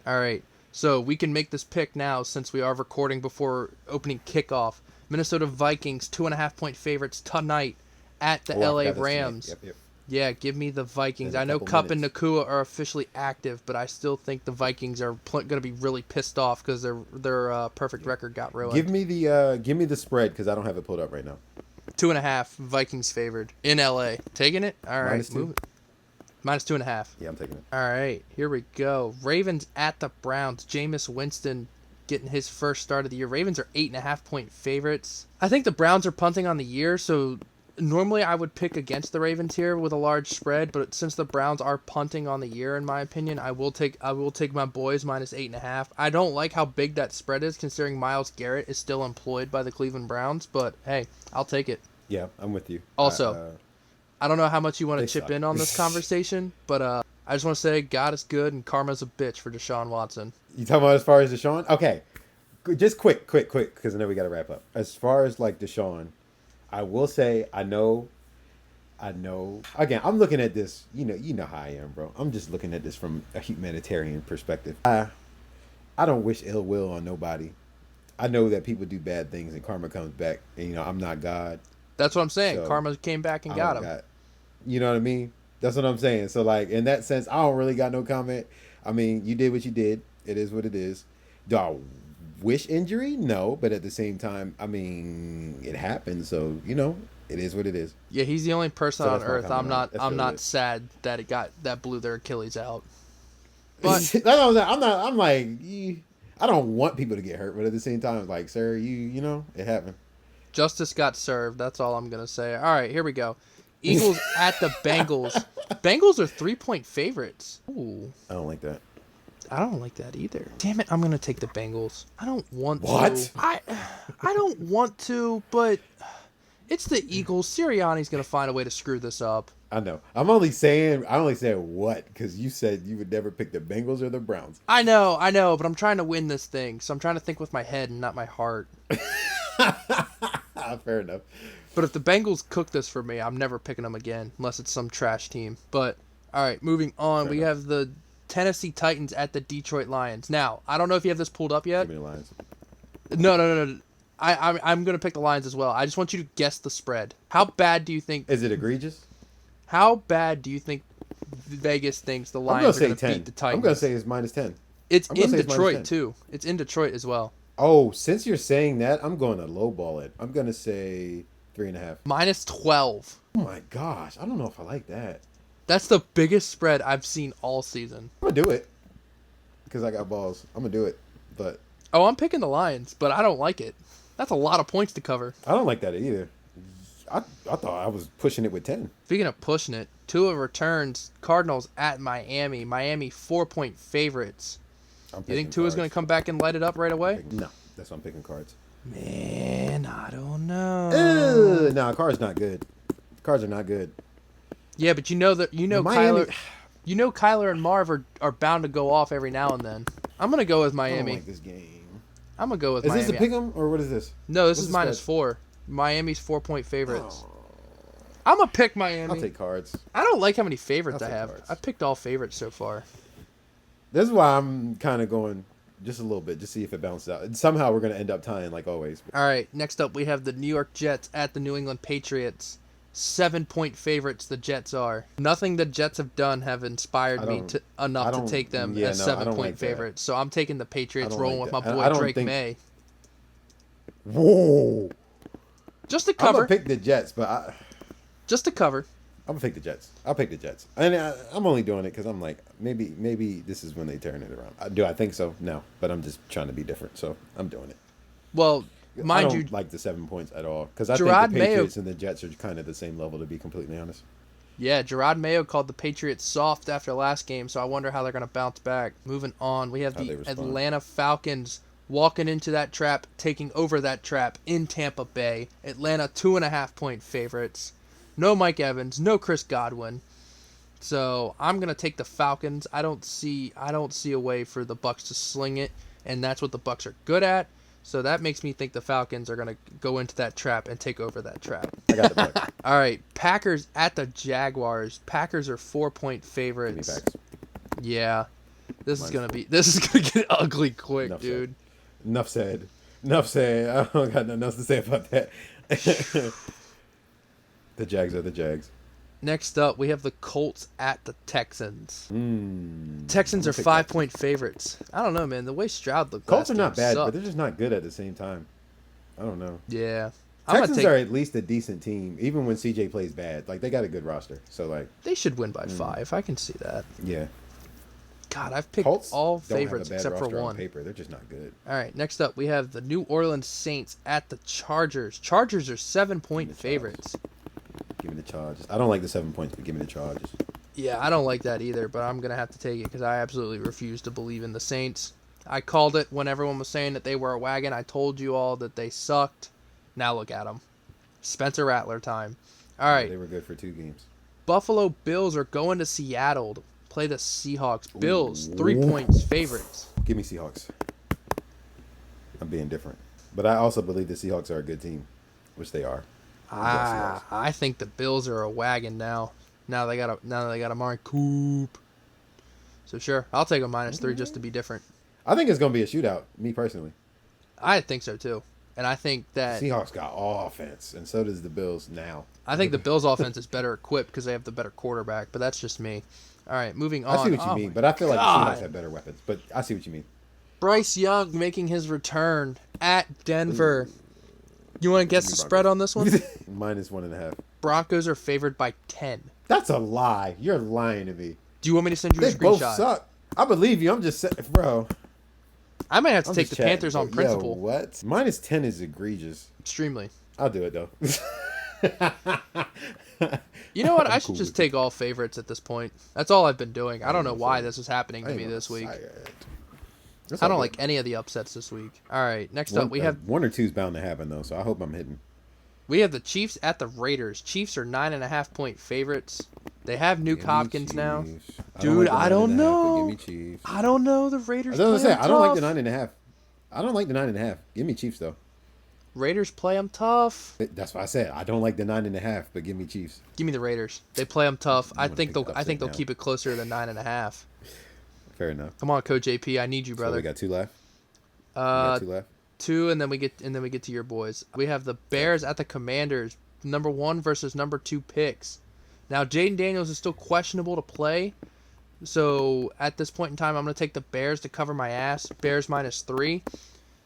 All right, so we can make this pick now since we are recording before opening kickoff. Minnesota Vikings 2.5 point favorites tonight at the Oh, I LA forgot this tonight. Rams. Yep. Yeah, give me the Vikings. In a I know couple Cup and minutes. Nakua are officially active, but I still think the Vikings are going to be really pissed off because their perfect record got ruined. Give me the spread because I don't have it pulled up right now. 2.5 Vikings favored in LA. Taking it. All right, -2? move it. -2.5. Yeah, I'm taking it. All right, here we go. Ravens at the Browns. Jameis Winston getting his first start of the year. Ravens are 8.5 point favorites. I think the Browns are punting on the year, so normally I would pick against the Ravens here with a large spread, but since the Browns are punting on the year, in my opinion, I will take my boys -8.5. I don't like how big that spread is, considering Myles Garrett is still employed by the Cleveland Browns, but hey, I'll take it. Yeah, I'm with you. Also, I don't know how much you want to They chip suck. in on this conversation, but I just want to say God is good and karma's a bitch for Deshaun Watson. You talking about as far as Deshaun? Okay, just quick, because I know we got to wrap up. As far as like Deshaun, I will say I know. Again, I'm looking at this. You know how I am, bro. I'm just looking at this from a humanitarian perspective. I don't wish ill will on nobody. I know that people do bad things and karma comes back. And I'm not God, That's what I'm saying. so Karma came back and I got don't him. got. You know what I mean? That's what I'm saying. So like in that sense, I don't really got no comment. I mean, you did what you did. It is what it is. Do I wish injury? No, but at the same time, I mean, it happened. So it is what it is. Yeah, he's the only person So on that's my earth comment I'm on it. not That's I'm really not it. sad that that blew their Achilles out. But That's what I'm saying. I'm not. I'm like, I don't want people to get hurt, but at the same time, it's like, sir, it happened. justice got served. That's all I'm gonna say. All right, here we go. Eagles at the Bengals. Bengals are 3-point favorites. Ooh, I don't like that. I don't like that either. Damn it, I'm gonna take the Bengals. I don't want What? to. I don't want to, but it's the Eagles. Sirianni's gonna find a way to screw this up. I know. I only saying what because you said you would never pick the Bengals or the Browns. I know, but I'm trying to win this thing, so I'm trying to think with my head and not my heart. Fair enough. But if the Bengals cook this for me, I'm never picking them again, unless it's some trash team. But, all right, moving on. Fair We enough. have the Tennessee Titans at the Detroit Lions. Now, I don't know if you have this pulled up yet. Give me the Lions. No. I'm going to pick the Lions as well. I just want you to guess the spread. How bad do you think Is it egregious? Vegas thinks the I'm gonna Lions are say going to 10. beat the Titans? I'm gonna say it's -10. It's I'm gonna in say it's Detroit, -10. too. It's in Detroit as well. Oh, since you're saying that, I'm going to lowball it. I'm gonna say 3.5. -12. Oh my gosh, I don't know if I like that. That's the biggest spread I've seen all season. I'm gonna do it because I got balls. I'm gonna do it, but Oh, I'm picking the Lions, but I don't like it. That's a lot of points to cover. I don't like that either. I thought I was pushing it with 10. Speaking of pushing it, Tua returns. Cardinals at Miami. Miami 4-point favorites. I'm You picking think Tua's going to Cards. come back and light it up right away? No, that's why I'm picking Cards. Man, I don't know. No, Cards not good. Cards are not good. Yeah, but Miami- Kyler and Marv are bound to go off every now and then. I'm going to go with I don't Miami. like this game. I'm going to go with Is Miami. this a pick 'em or what is this? No, this What's is the -4. Miami's 4-point favorites. Oh, I'm going to pick Miami. I'll take Cards. I don't like how many favorites I'll I take have. Cards. I've picked all favorites so far. This is why I'm kind of going just a little bit, just see if it bounces out. And somehow we're going to end up tying like always. All right, next up we have the New York Jets at the New England Patriots. 7-point favorites the Jets are. Nothing the Jets have done have inspired me enough to take them as 7-point like that. favorites. So I'm taking the Patriots, don't rolling like with my that. boy I don't Drake think- May. Whoa. Just to I'm cover. going to pick the Jets, but Just to cover. I'm going to pick the Jets. I'll pick the Jets. And I'm only doing it because I'm like, maybe this is when they turn it around. Do I think so? No. But I'm just trying to be different, so I'm doing it. Well, I mind don't you, like the 7 points at all because I Gerard think the Mayo- Patriots and the Jets are kind of the same level, to be completely honest. yeah, Gerard Mayo called the Patriots soft after last game, so I wonder how they're going to bounce back. Moving on, we have How they the respond. Atlanta Falcons walking into that trap, taking over that trap in Tampa Bay. Atlanta 2.5-point favorites. No Mike Evans, no Chris Godwin. So I'm gonna take the Falcons. I don't see a way for the Bucks to sling it, and that's what the Bucks are good at. So that makes me think the Falcons are gonna go into that trap and take over that trap. I got the Bucks. All right, Packers at the Jaguars. Packers are 4-point Give me favorites. Packs. Yeah, this is Mine's gonna get ugly quick, Enough dude. Enough said. Enough said. I don't got nothing else to say about that. The Jags are the Jags. Next up, we have the Colts at the Texans. Texans I'm are gonna pick 5-point favorites. I don't know, man. The way Stroud looked. Colts are last not game bad, sucked. but they're just not good at the same time. I don't know. Yeah. I'm gonna Texans take, are at least a decent team, even when CJ plays bad. Like, they got a good roster. So, like, they should win by 5. I can see that. yeah. God, I've picked Colts all don't favorites have a bad except for roster on one. paper. They're just not good. All right, next up we have the New Orleans Saints at the Chargers. Chargers are 7-point Give me the favorites. Give me the Chargers. I don't like the 7 points, but give me the Chargers. Yeah, I don't like that either, but I'm going to have to take it because I absolutely refuse to believe in the Saints. I called it when everyone was saying that they were a wagon. I told you all that they sucked. Now look at them. Spencer Rattler time. All right. They were good for 2 games. Buffalo Bills are going to Seattle to play the Seahawks. Bills, Ooh. 3 points favorites. Give me Seahawks. I'm being different. But I also believe the Seahawks are a good team, which they are. I think the Bills are a wagon now. Now they got Amari Coop. So sure, I'll take a -3 just to be different. I think it's going to be a shootout, me personally. I think so too. And I think that Seahawks got offense, and so does the Bills now. I think the Bills' offense is better equipped because they have the better quarterback, but that's just me. All right, moving on. I see what you mean, but I feel like the Seahawks have better weapons. But I see what you mean. Bryce Young making his return at Denver. You want to guess the spread on this one? -1.5. Broncos are favored by 10. That's a lie. You're lying to me. Do you want me to send you a They screenshot? both suck. I believe you. I'm just saying, bro. I might have to I'm take just the chatting, Panthers on but principle. Yo, what? -10 is egregious. Extremely. I'll do it though. You know what? I I'm should cool just with take all favorites at this point. That's all I've been doing. I don't know why this is happening to me this week. I don't like any of the upsets this week. All right, next up we have 1 or 2 is bound to happen though, so I hope I'm hitting. we have the Chiefs at the Raiders. Chiefs are 9.5-point favorites. They have Nuke Hopkins now. Dude, I don't know. Give me Chiefs. I don't know. The Raiders. I was gonna say I don't like the tough. 9.5. I don't like the 9.5. Give me Chiefs though. Raiders play them tough. That's what I said. I don't like the 9.5, but give me Chiefs. Give me the Raiders. They play them tough. I wanna think pick they'll. the I think upset they'll now. keep it closer than 9.5. Fair enough. Come on, Coach AP. I need you, So brother. we got 2 left. We got 2 left. 2, and then we get to your boys. We have the Bears at the Commanders. Number 1 versus number 2 picks. Now Jaden Daniels is still questionable to play. So at this point in time, I'm going to take the Bears to cover my ass. Bears -3,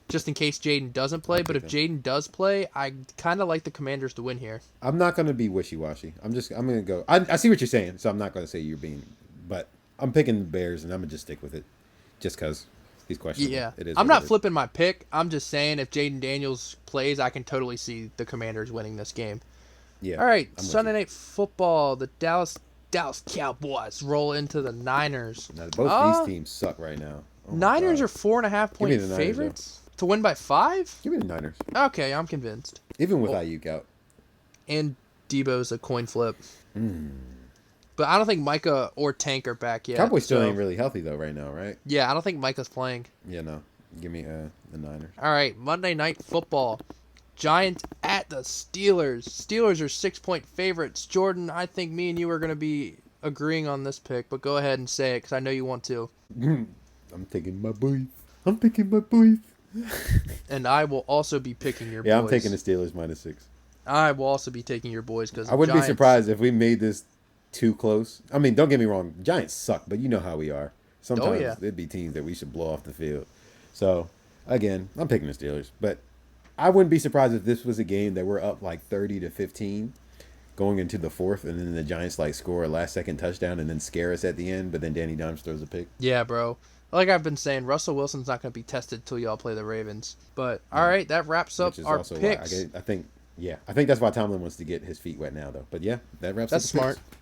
just in case Jaden doesn't play. But if Jaden does play, I kind of like the Commanders to win here. I'm not gonna be wishy-washy. I'm gonna go. I see what you're saying, so I'm not gonna say you're being. But I'm picking the Bears, and I'm gonna just stick with it, just cause he's questionable. Yeah, It is I'm what not it is. flipping my pick. I'm just saying if Jaden Daniels plays, I can totally see the Commanders winning this game. Yeah. All right, I'm with Sunday you. Night Football. The Dallas Cowboys roll into the Niners. Now, both these teams suck right now. Oh my Niners God. are 4.5-point Give me the Niners, favorites to win by 5. Give me the Niners, Okay, I'm convinced. even with Ayuk out. And Debo's a coin flip. But I don't think Micah or Tank are back yet. Cowboys still so- ain't really healthy though right now, right? Yeah, I don't think Micah's playing. Yeah, no. Give me the Niners. All right, Monday Night Football. Giants at the Steelers. Steelers are 6-point favorites. Jordan, I think me and you are going to be agreeing on this pick, but go ahead and say it because I know you want to. I'm taking my boys. I'm picking my boys. And I will also be picking your boys. Yeah, I'm taking the Steelers -6. I will also be taking your boys because I wouldn't be surprised if we made this too close. I mean, don't get me wrong. Giants suck, but you know how we are. Sometimes yeah. there'd be teams that we should blow off the field. So, again, I'm picking the Steelers. But I wouldn't be surprised if this was a game that we're up like 30-15 going into the 4th, and then the Giants like score a last-second touchdown and then scare us at the end, but then Danny Dimes throws a pick. Yeah, bro. Like I've been saying, Russell Wilson's not going to be tested till y'all play the Ravens. But, all right, that wraps up Which is our also picks. why I think that's why Tomlin wants to get his feet wet now, though. But yeah, that wraps That's up the smart. picks.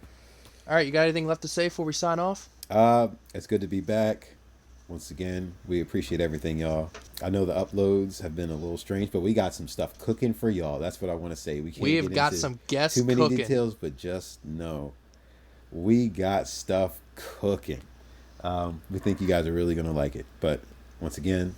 All right, you got anything left to say before we sign off? It's good to be back. Once again, we appreciate everything, y'all. I know the uploads have been a little strange, but we got some stuff cooking for y'all. That's what I want to say. We have got some guests too many cooking. details, but just know we got stuff cooking. We think you guys are really gonna like it. But once again,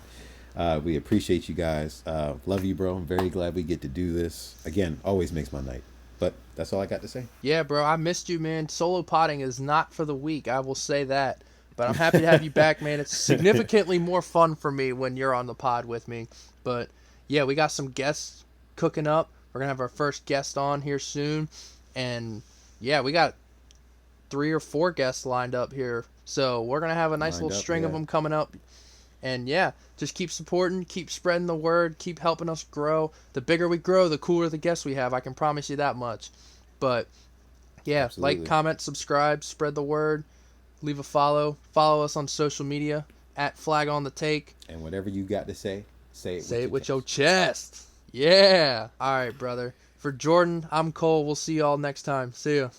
we appreciate you guys. Love you, bro. I'm very glad we get to do this. Again, always makes my night. But that's all I got to say. Yeah, bro, I missed you, man. Solo potting is not for the weak. I will say that. But I'm happy to have you back, man. It's significantly more fun for me when you're on the pod with me. But, yeah, we got some guests cooking up. We're going to have our first guest on here soon. And, yeah, we got 3 or 4 guests lined up here. So we're going to have a nice little string of them coming up. And, yeah, just keep supporting, keep spreading the word, keep helping us grow. The bigger we grow, the cooler the guests we have. I can promise you that much. But, yeah, Absolutely. like, comment, subscribe, spread the word. Leave a follow. Follow us on social media at Flag on the Take. And whatever you got to say it with your chest. Yeah. All right, brother. For Jordan, I'm Cole. We'll see y'all next time. See ya.